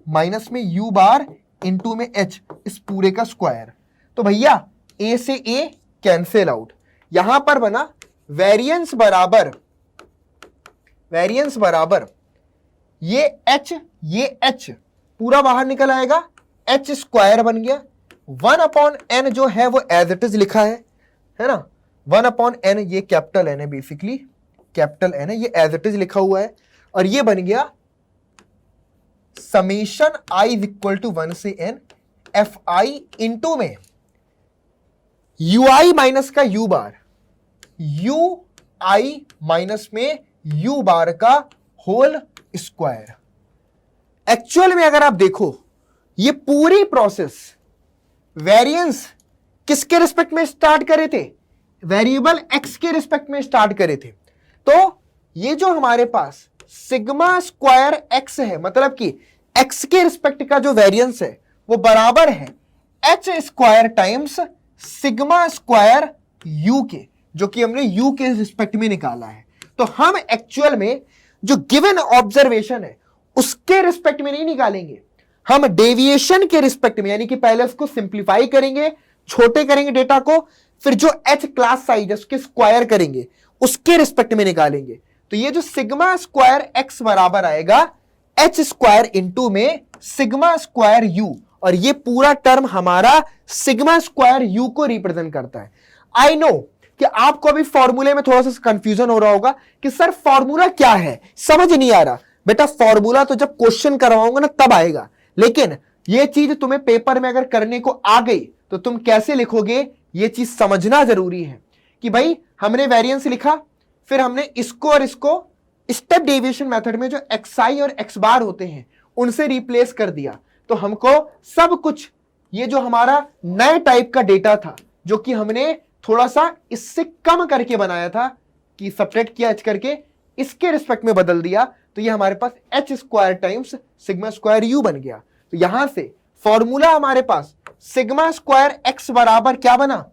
minus में u बार इंटू में h, इस पूरे का स्क्वायर। तो भैया a से a कैंसिल आउट। यहां पर बना वेरिएंस बराबर, वेरिएंस बराबर ये h पूरा बाहर निकल आएगा, h स्क्वायर बन गया। 1 अपॉन n जो है वो एज इट इज लिखा है ना? 1 अपॉन n, ये कैपिटल n है, बेसिकली कैपिटल n है, ये एज इट इज लिखा हुआ है। और ये बन गया summation i is equal to 1 से n एफ आई इंटू में यू आई माइनस का u bar, u i minus में u बार का होल स्क्वायर। एक्चुअल में अगर आप देखो, ये पूरी प्रोसेस वेरिएंस किसके रिस्पेक्ट में स्टार्ट करे थे? वेरिएबल x के रिस्पेक्ट में स्टार्ट करे थे। तो ये जो हमारे पास सिग्मा स्क्वायर x है, मतलब कि x के रिस्पेक्ट का जो वेरिएंस है वो बराबर है h square times sigma square u के, जो कि हमने u के रिस्पेक्ट में निकाला है। तो हम एक्चुअल में जो गिवन ऑब्जर्वेशन है उसके रिस्पेक्ट में नहीं निकालेंगे, हम डेविएशन के रिस्पेक्ट में, यानी कि पहले उसको सिंप्लीफाई करेंगे, छोटे करेंगे डेटा को, फिर जो h क्लास साइज है उसके स्क्वायर करेंगे, उसके रिस्पेक्ट में निकालेंगे। तो ये जो सिग्मा स्क्वायर x बराबर आएगा h स्क्वायर इंटू में सिग्मा स्क्वायर u, और ये पूरा टर्म हमारा सिग्मा स्क्वायर u को रिप्रेजेंट करता है। आई नो कि आपको अभी फॉर्मूले में थोड़ा सा कंफ्यूजन हो रहा होगा कि सर फॉर्मूला क्या है, समझ नहीं आ रहा। बेटा फॉर्मूला तो जब क्वेश्चन करवाऊंगा ना तब आएगा, लेकिन ये चीज तुम्हें पेपर में अगर करने को आ गई तो तुम कैसे लिखोगे ये चीज समझना जरूरी है। कि भाई हमने वेरिएंस लिखा, फिर हमने इसको और इसको स्टेप डेविएशन मेथड में जो xi और x बार होते हैं उनसे रिप्लेस कर दिया, तो हमको सब कुछ ये जो हमारा नए टाइप का डेटा था जो कि हमने थोड़ा सा इससे कम करके बनाया था कि सब्ट्रैक्ट किया h करके, इसके रिस्पेक्ट में बदल दिया, तो ये हमारे पास h square times sigma square u बन गया। तो यहां से फॉर्मूला हमारे पास सिग्मा स्क्वायर x बराबर क्या बना,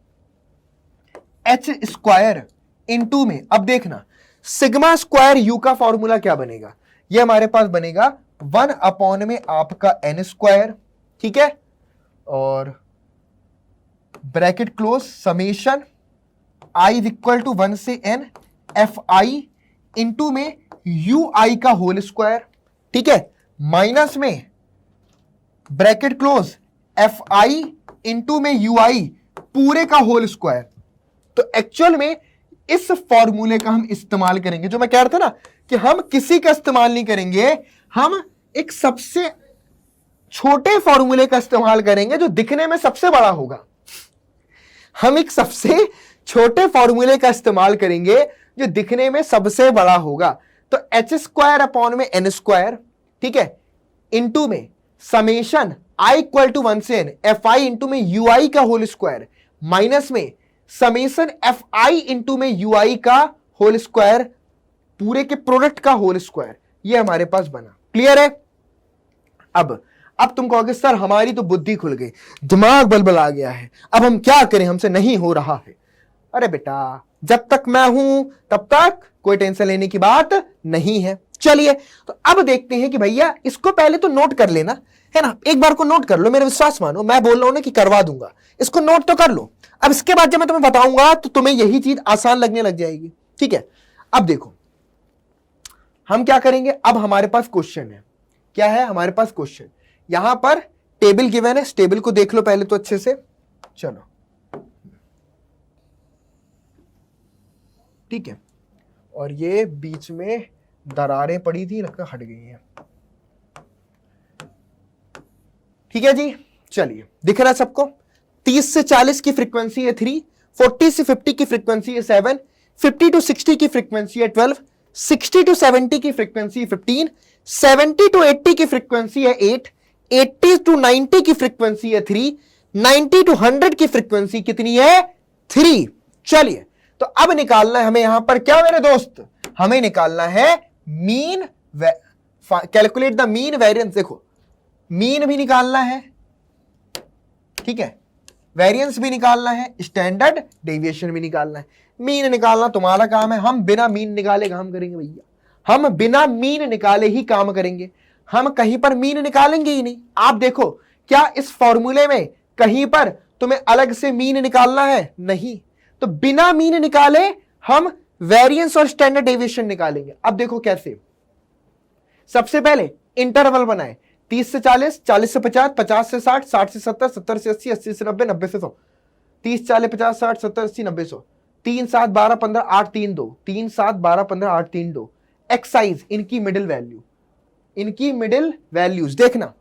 h स्क्वायर इनटू में, अब देखना सिग्मा स्क्वायर u का फॉर्मूला क्या बनेगा, ये हमारे पास बनेगा 1 अपॉन में आपका n स्क्वायर, ठीक है, और bracket close summation i is equal to 1 से n एफ आई इंटू में यू आई का होल स्क्वायर, ठीक है, माइनस में bracket close f i into में यू आई पूरे का होल स्क्वायर। तो एक्चुअल में इस फॉर्मूले का हम इस्तेमाल करेंगे, जो मैं कह रहा था ना कि हम किसी का इस्तेमाल नहीं करेंगे, हम एक सबसे छोटे फॉर्मूले का इस्तेमाल करेंगे जो दिखने में सबसे बड़ा होगा। हम एक सबसे छोटे फॉर्मूले का इस्तेमाल करेंगे जो दिखने में सबसे बड़ा होगा। तो एच स्क्वायर अपॉन में एन स्क्वायर, ठीक है, इंटू में समेशन आई इक्वल टू 1 से एन एफ आई इंटू में यू आई का होल स्क्वायर, माइनस में समेशन एफ आई इंटू में यू आई का होल स्क्वायर, पूरे के प्रोडक्ट का होल स्क्वायर, ये हमारे पास बना। क्लियर है? अब तुम कहोगे सर हमारी तो बुद्धि खुल गई, दिमाग बलबला गया है, अब हम क्या करें, हमसे नहीं हो रहा है। अरे बेटा, जब तक मैं हूं तब तक कोई टेंशन लेने की बात नहीं है। चलिए तो अब देखते हैं कि भैया इसको पहले तो नोट कर लेना है ना, एक बार को नोट कर लो, मेरा विश्वास मानो, मैं बोल रहा हूं ना कि करवा दूंगा, इसको नोट तो कर लो। अब इसके बाद जब मैं तुम्हें बताऊंगा तो तुम्हें यही चीज आसान लगने लग जाएगी, ठीक है। अब देखो हम क्या करेंगे, अब हमारे पास क्वेश्चन है, क्या है हमारे पास क्वेश्चन, यहां पर टेबल गिवन है, इस टेबल को देख लो पहले तो अच्छे से, चलो ठीक है, और ये बीच में दरारें पड़ी थी, लगता हट गई हैं, ठीक है जी। चलिए दिख रहा है सबको, 30 से 40 की फ्रीक्वेंसी है 3, 40 से 50 की फ्रीक्वेंसी है 7, 50 टू 60 की फ्रीक्वेंसी है 12, 60 टू 70 की फ्रीक्वेंसी है 15, 70 टू 80 की फ्रीक्वेंसी है 8, 80 टू 90 की फ्रीक्वेंसी है 3, 90 टू 100 की फ्रीक्वेंसी कितनी है 3। चलिए तो अब निकालना है हमें यहां पर क्या मेरे दोस्त, हमें निकालना है mean, calculate the mean variance. देखो मीन भी निकालना है, ठीक है, वेरिएंस भी निकालना है, स्टैंडर्ड डेविएशन भी निकालना है। मीन निकालना तुम्हारा काम है, हम बिना मीन निकाले काम करेंगे भैया, हम बिना मीन निकाले ही काम करेंगे, हम कहीं पर मीन निकालेंगे ही नहीं। आप देखो क्या इस फॉर्मूले में कहीं पर तुम्हें अलग से मीन निकालना है, नहीं, तो बिना मीन निकाले हम वेरिएंस और स्टैंडर्ड डेविएशन निकालेंगे। अब देखो कैसे, सबसे पहले इंटरवल बनाए, 30 से 40, 40 से 50, 50 से 60, 60 से 70, 70 से 80, 80 से 90, 90 से 100, 30, 40, 50, 60, 70, 80, 90, 100, 3, 7, 12, 15, 8, 3, 2, 3, 7, 12, 15, 8, 3, 2, एक्साइज इनकी मिडिल वैल्यू, इनकी मिडिल वैल्यूज देखना,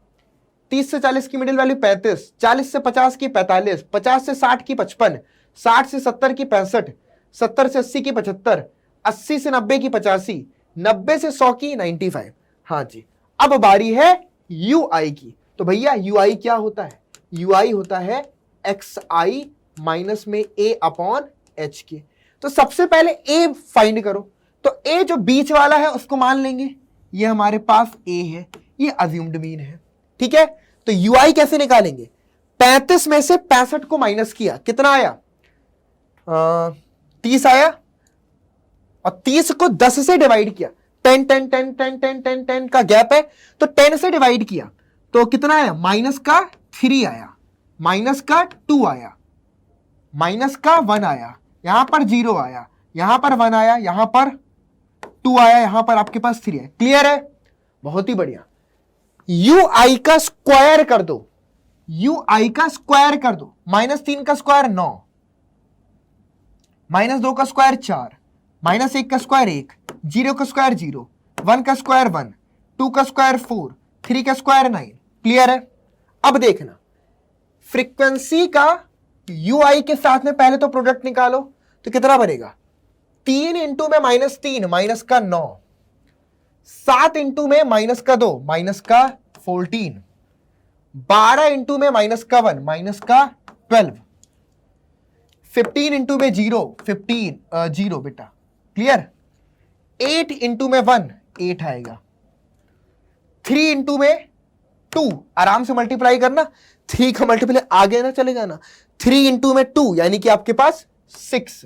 30 से 40 की मिडिल वैल्यू 35, 40 से 50 की 45, 50 से 60 की 55, 60 से 70 की 65, 70 से 80 की 75, 80 से 90 की 85, 90 से 100 की 95। हाँ जी, अब बारी है यू आई की। तो भैया यू आई क्या होता है, यू आई होता है एक्स आई माइनस में ए अपॉन एच के। तो सबसे पहले ए फाइंड करो, तो ए जो बीच वाला है उसको मान लेंगे, ये हमारे पास ए है, ये अज्यूम्ड मीन है, ठीक है। तो यू आई कैसे निकालेंगे, 35 में से 65 को माइनस किया, कितना आया 30 आया, और 30 को 10 से डिवाइड किया, 10 10 10 10 10 10 10 का गैप है, तो 10 से डिवाइड किया तो कितना आया, माइनस का 3 आया, माइनस का 2 आया, माइनस का 1 आया, यहां पर 0 आया, यहां पर 1 आया, यहां पर 2 आया, यहां पर आपके पास 3 है। क्लियर है, बहुत ही बढ़िया। यू आई का स्क्वायर कर दो, यू आई का स्क्वायर कर दो, -3 का स्क्वायर 9, -2 का स्क्वायर 4, -1 का स्क्वायर 1, 0 का स्क्वायर 0, 1 का स्क्वायर 1, 2 का स्क्वायर 4, 3 का स्क्वायर 9। क्लियर है। अब देखना फ्रीक्वेंसी का यू आई के साथ में पहले तो प्रोडक्ट निकालो, तो कितना बनेगा, 3 इंटू में -3, माइनस का 9, 7 इंटू में माइनस का 2 माइनस का 14, 12 इंटू में माइनस का 1 माइनस का 12, 15 इंटू में 0 15 0 बेटा, क्लियर। 8 इंटू में 1 8 आएगा। 3 इंटू में 2, आराम से मल्टीप्लाई करना, 3 का मल्टीप्लाई आगे ना चलेगा ना। 3 इंटू में 2 यानी कि आपके पास 6,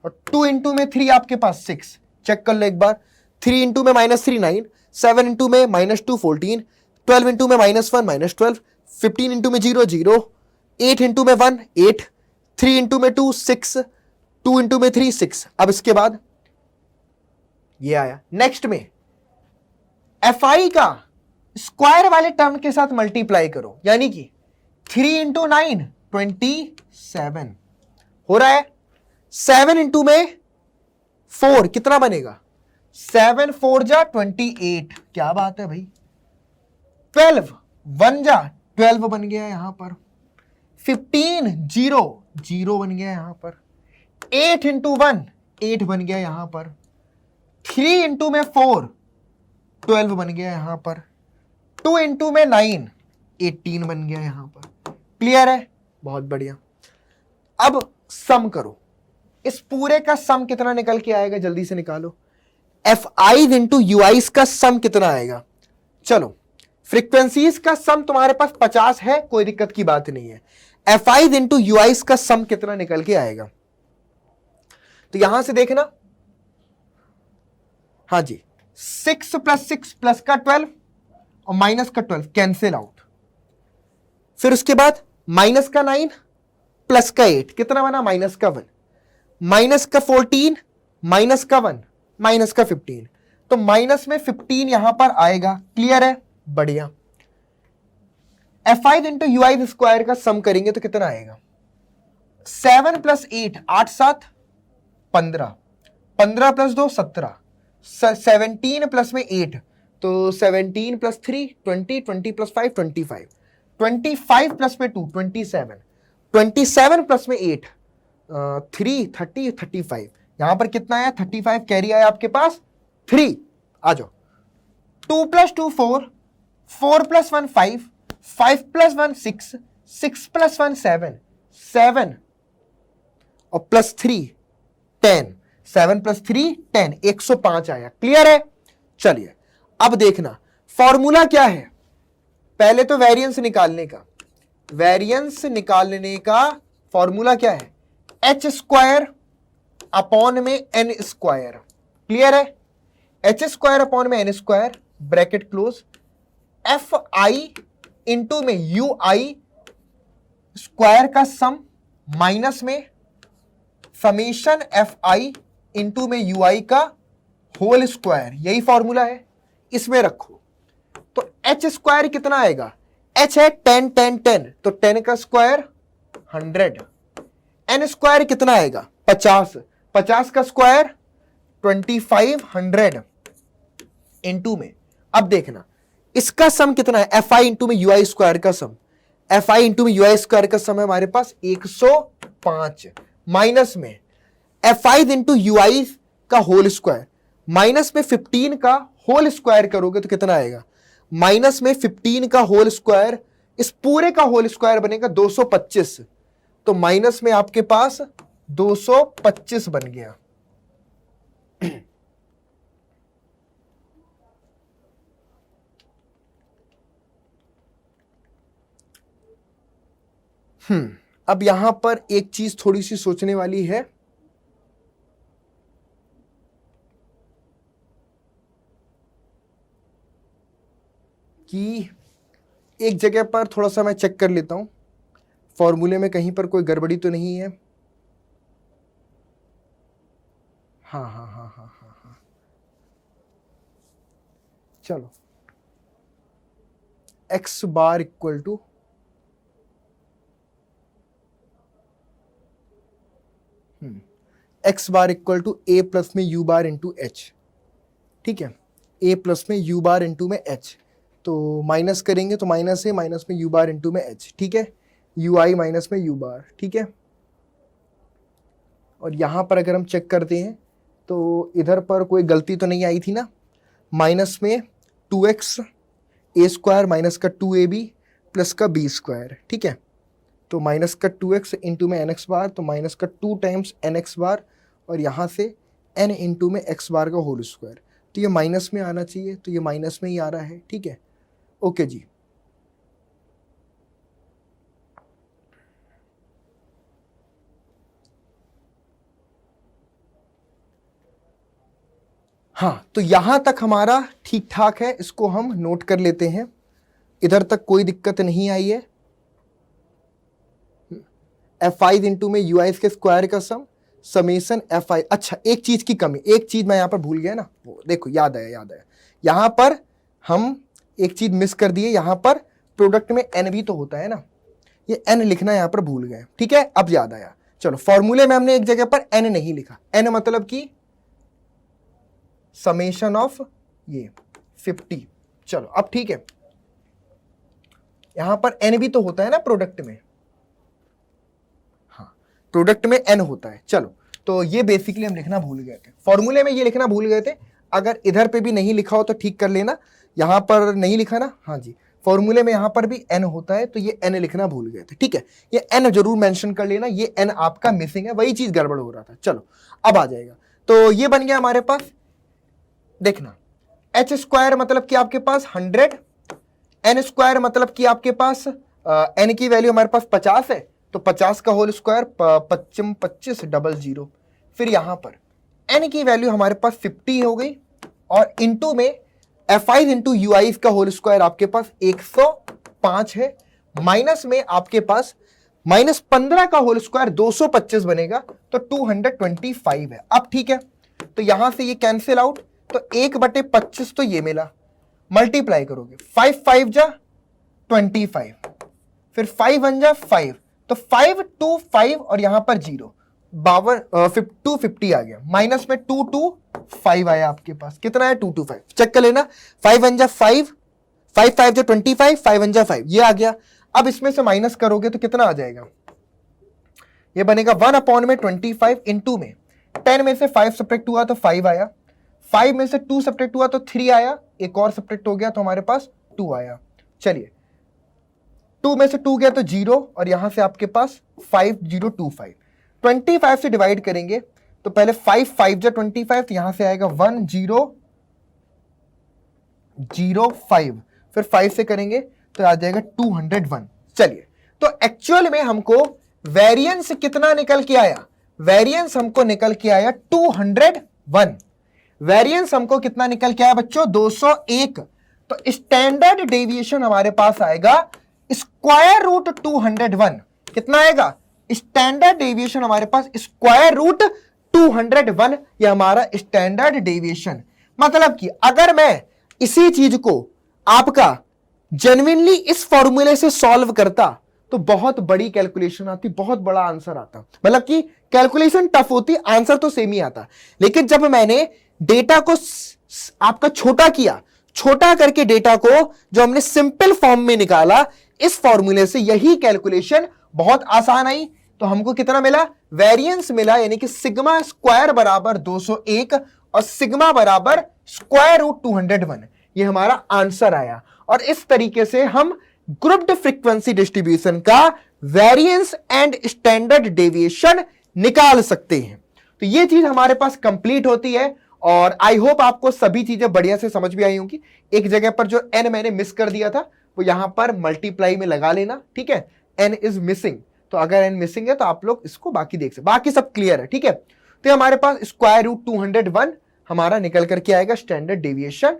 और 2 इंटू में 3 आपके पास 6। चेक कर लो एक बार। 3 इंटू में -3 9, 7 इंटू में -2 14, 12 इंटू में -1 -12, 15 इंटू में 0 0, 8 इंटू में 1 8, 3 इंटू में 2 6, 2 इंटू में 3 6। अब इसके बाद ये आया। नेक्स्ट में fi का स्क्वायर वाले टर्म के साथ मल्टीप्लाई करो, यानी कि 3 इंटू 9 27 हो रहा है। 7 इंटू में 4 कितना बनेगा? 7 4 जा 28, क्या बात है भाई। 12 1 जा 12 बन गया यहां पर। 15 0 0 बन गया यहां पर। 8 इंटू 1 8 बन गया यहां पर। 3 इंटू में 4 12 बन गया यहां पर। 2 इंटू में 9 18 बन गया यहां पर। क्लियर है? बहुत बढ़िया। अब सम करो, इस पूरे का सम कितना निकल के आएगा, जल्दी से निकालो। F i into you eyes का सम कितना आएगा? चलो, फ्रीक्वेंसीज का सम तुम्हारे पास 50 है, कोई दिक्कत की बात नहीं है। F i into you eyes का सम कितना निकल के आएगा? तो यहां से देखना, हाँ जी, 6 + 6 प्लस का 12 और माइनस का 12 कैंसिल आउट। फिर उसके बाद माइनस का 9 प्लस का 8 कितना बना? माइनस का 1, माइनस का 14 माइनस का 1 माइनस का 15, तो माइनस में 15 यहां पर आएगा। क्लियर है? बढ़िया। F i into u I square का सम करेंगे तो कितना आएगा? 7 + 8 8 7 15, 15 + 2 17, 17 प्लस में 8 तो 17 + 3 20, 20 + 5 25, 25 प्लस में 2 27, 27 प्लस में 8 3 30 35, यहां पर कितना आया? 35 कैरी आया आपके पास 3। आ जाओ। 2 + 2 4, 4 + 1 5, 5 + 1 6, 6 + 1 7, 7 और +3 10, 7 + 3 10, 105 आया। क्लियर है? चलिए अब देखना फॉर्मूला क्या है। पहले तो वेरिएंस निकालने का, वेरिएंस निकालने का फॉर्मूला क्या है? h² अपॉन में n²। क्लियर है? h² अपॉन में n², bracket close. F i into में यू आई स्क्वायर का सम माइनस में समेशन एफ आई इंटू में यू आई का होल स्क्वायर, यही फॉर्मूला है, इसमें रखो। तो h² कितना आएगा? h है 10 10 10, तो 10 का स्क्वायर 100। n² कितना आएगा? 50, 50 का स्क्वायर 2500 इंटू में। अब देखना इसका सम कितना है? एफ आई इंटू में यू आई स्क्वायर का सम, एफ आई इंटू में यू आई स्क्वायर का सम है हमारे पास 105, माइनस में F i into u i का होल स्क्वायर, माइनस में 15 का होल स्क्वायर करोगे तो कितना आएगा? माइनस में 15 का होल स्क्वायर, इस पूरे का होल स्क्वायर बनेगा 225, तो माइनस में आपके पास 225 बन गया। अब यहां पर एक चीज थोड़ी सी सोचने वाली है कि एक जगह पर थोड़ा सा मैं चेक कर लेता हूं फॉर्मूले में कहीं पर कोई गड़बड़ी तो नहीं है। हाँ, चलो, x bar equal to x bar equal to a plus में u बार इंटू h। ठीक है, a प्लस में u बार इंटू में h, तो माइनस करेंगे तो माइनस है, माइनस में u बार इंटू में h। ठीक है, u i माइनस में u बार। ठीक है, और यहां पर अगर हम चेक करते हैं तो इधर पर कोई गलती तो नहीं आई थी ना? माइनस में 2x ए स्क्वायर माइनस का 2ab प्लस का b स्क्वायर, ठीक है। तो माइनस का 2x इंटू में nx बार, तो माइनस का 2 टाइम्स nx बार और यहाँ से n इंटू में x बार का होल स्क्वायर। तो ये माइनस में आना चाहिए, तो ये माइनस में ही आ रहा है, ठीक है। ओके जी, हाँ, तो यहां तक हमारा ठीक ठाक है, इसको हम नोट कर लेते हैं। इधर तक कोई दिक्कत नहीं आई है। f5 इंटू में ui के स्क्वायर का सम समेशन f5। अच्छा, एक चीज की कमी, एक चीज मैं यहां पर भूल गया ना, वो देखो याद आया यहां पर हम एक चीज मिस कर दिए। यहां पर प्रोडक्ट में n भी तो होता है ना, ये n लिखना यहां पर भूल गए, ठीक है। अब याद आया, चलो फॉर्मूले में हमने एक जगह पर n नहीं लिखा, n मतलब कि समेशन ऑफ ये 50। चलो अब ठीक है, यहां पर n भी तो होता है ना प्रोडक्ट में, हाँ प्रोडक्ट में n होता है। चलो तो ये बेसिकली हम लिखना भूल गए थे, फॉर्मूले में ये लिखना भूल गए थे। अगर इधर पे भी नहीं लिखा हो तो ठीक कर लेना, यहां पर नहीं लिखा ना, हाँ जी, फॉर्मूले में यहां पर भी n होता है, तो ये n लिखना भूल गए थे, ठीक है। ये n जरूर मेंशन कर लेना, ये n आपका मिसिंग है, वही चीज गड़बड़ हो रहा था। चलो अब आ जाएगा, तो ये बन गया हमारे पास। देखना, एच स्क्वायर मतलब कि आपके पास 100, एन स्क्वायर मतलब कि आपके पास एन की वैल्यू हमारे पास 50 है, तो 50 का होल स्क्वायर 25 25 00। फिर यहां पर एन की वैल्यू हमारे पास 50 हो गई, और इंटू में f5 इंटू ui का होल स्क्वायर आपके पास 105 है, माइनस में आपके पास -15 का होल स्क्वायर 225 बनेगा, तो 225 है। अब ठीक है, तो यहां से ये कैंसिल आउट, तो 1/25 तो ये मिला, मल्टीप्लाई करोगे 5 5 जा 25, फिर 5 1 जा 5, तो 5 2 5 और यहां पर 0 250 आ गया, माइनस में 225 आया आपके पास। कितना है? 225। चेक कर लेना, 5 1 जा 5, 5 5 जा 25, 5 1 जा 5, ये आ गया। अब इसमें से माइनस करोगे तो कितना आ जाएगा? ये बनेगा 1/25 इंटू में 10 में से 5 सब्ट्रैक्ट हुआ तो 5 आया, 5 में से 2 सब्ट्रैक्ट हुआ तो 3 आया, एक और सब्ट्रैक्ट हो गया तो हमारे पास 2 आया। चलिए 2 में से 2 गया तो 0, और यहां से आपके पास 5025। 25 से डिवाइड करेंगे तो पहले 5 5 जा 25, तो यहां से आएगा 1005, फिर 5 से करेंगे तो आ जाएगा 201। चलिए, तो एक्चुअल में हमको वेरिएंस कितना निकल के आया? वेरिएंस हमको निकल के आया 201। वेरिएंस हमको कितना निकल के आया बच्चों? 201। तो स्टैंडर्ड डेविएशन हमारे पास आएगा स्क्वायर रूट 201। कितना आएगा? स्टैंडर्ड डेविएशन हमारे पास स्क्वायर रूट 201, ये हमारा स्टैंडर्ड डेविएशन। मतलब कि अगर मैं इसी चीज को आपका जेन्युइनली इस फॉर्मूले से सॉल्व करता तो बहुत बड़ी कैलकुलेशन आती, बहुत बड़ा आंसर आता। मतलब कि कैलकुलेशन टफ होती, आंसर तो सेम ही आता। लेकिन जब मैंने डेटा को आपका छोटा किया, छोटा करके डेटा को जो हमने सिंपल फॉर्म में निकाला, इस फॉर्मूले से यही कैलकुलेशन बहुत आसान आई। तो हमको कितना मिला? वेरिएंस मिला, यानी कि सिग्मा स्क्वायर बराबर 201 और सिग्मा बराबर स्क्वायर रूट 201। ये हमारा आंसर आया। और इस तरीके से हम ग्रुप्ड फ्रीक्वेंसी डिस्ट्रीब्यूशन का वेरिएंस एंड स्टैंडर्ड डेविएशन निकाल सकते हैं। तो ये चीज हमारे पास कंप्लीट होती है, और आई होप आपको सभी चीजें बढ़िया से समझ भी आई होंगी। एक जगह पर जो n मैंने मिस कर दिया था वो यहां पर मल्टीप्लाई में लगा लेना, ठीक है। n इज मिसिंग, तो अगर n मिसिंग है तो आप लोग इसको बाकी देख सकते, बाकी सब क्लियर है, ठीक है। तो हमारे पास स्क्वायर रूट 201 हमारा निकल करके आएगा स्टैंडर्ड डेविएशन,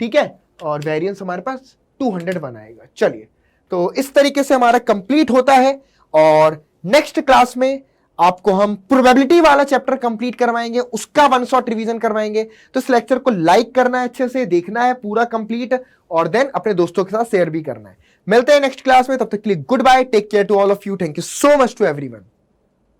ठीक है, और वेरिएंस हमारे पास 201 आएगा। चलिए, तो इस तरीके से हमारा कंप्लीट होता है, और नेक्स्ट क्लास में आपको हम प्रोबेबिलिटी वाला चैप्टर कंप्लीट करवाएंगे, उसका 1 शॉट रिवीजन करवाएंगे। तो इस लेक्चर को लाइक करना है, अच्छे से देखना है पूरा कंप्लीट, और देन अपने दोस्तों के साथ शेयर भी करना है। मिलते हैं नेक्स्ट क्लास में, तब तक के लिए good bye, take care to all of you, thank you so much to everyone.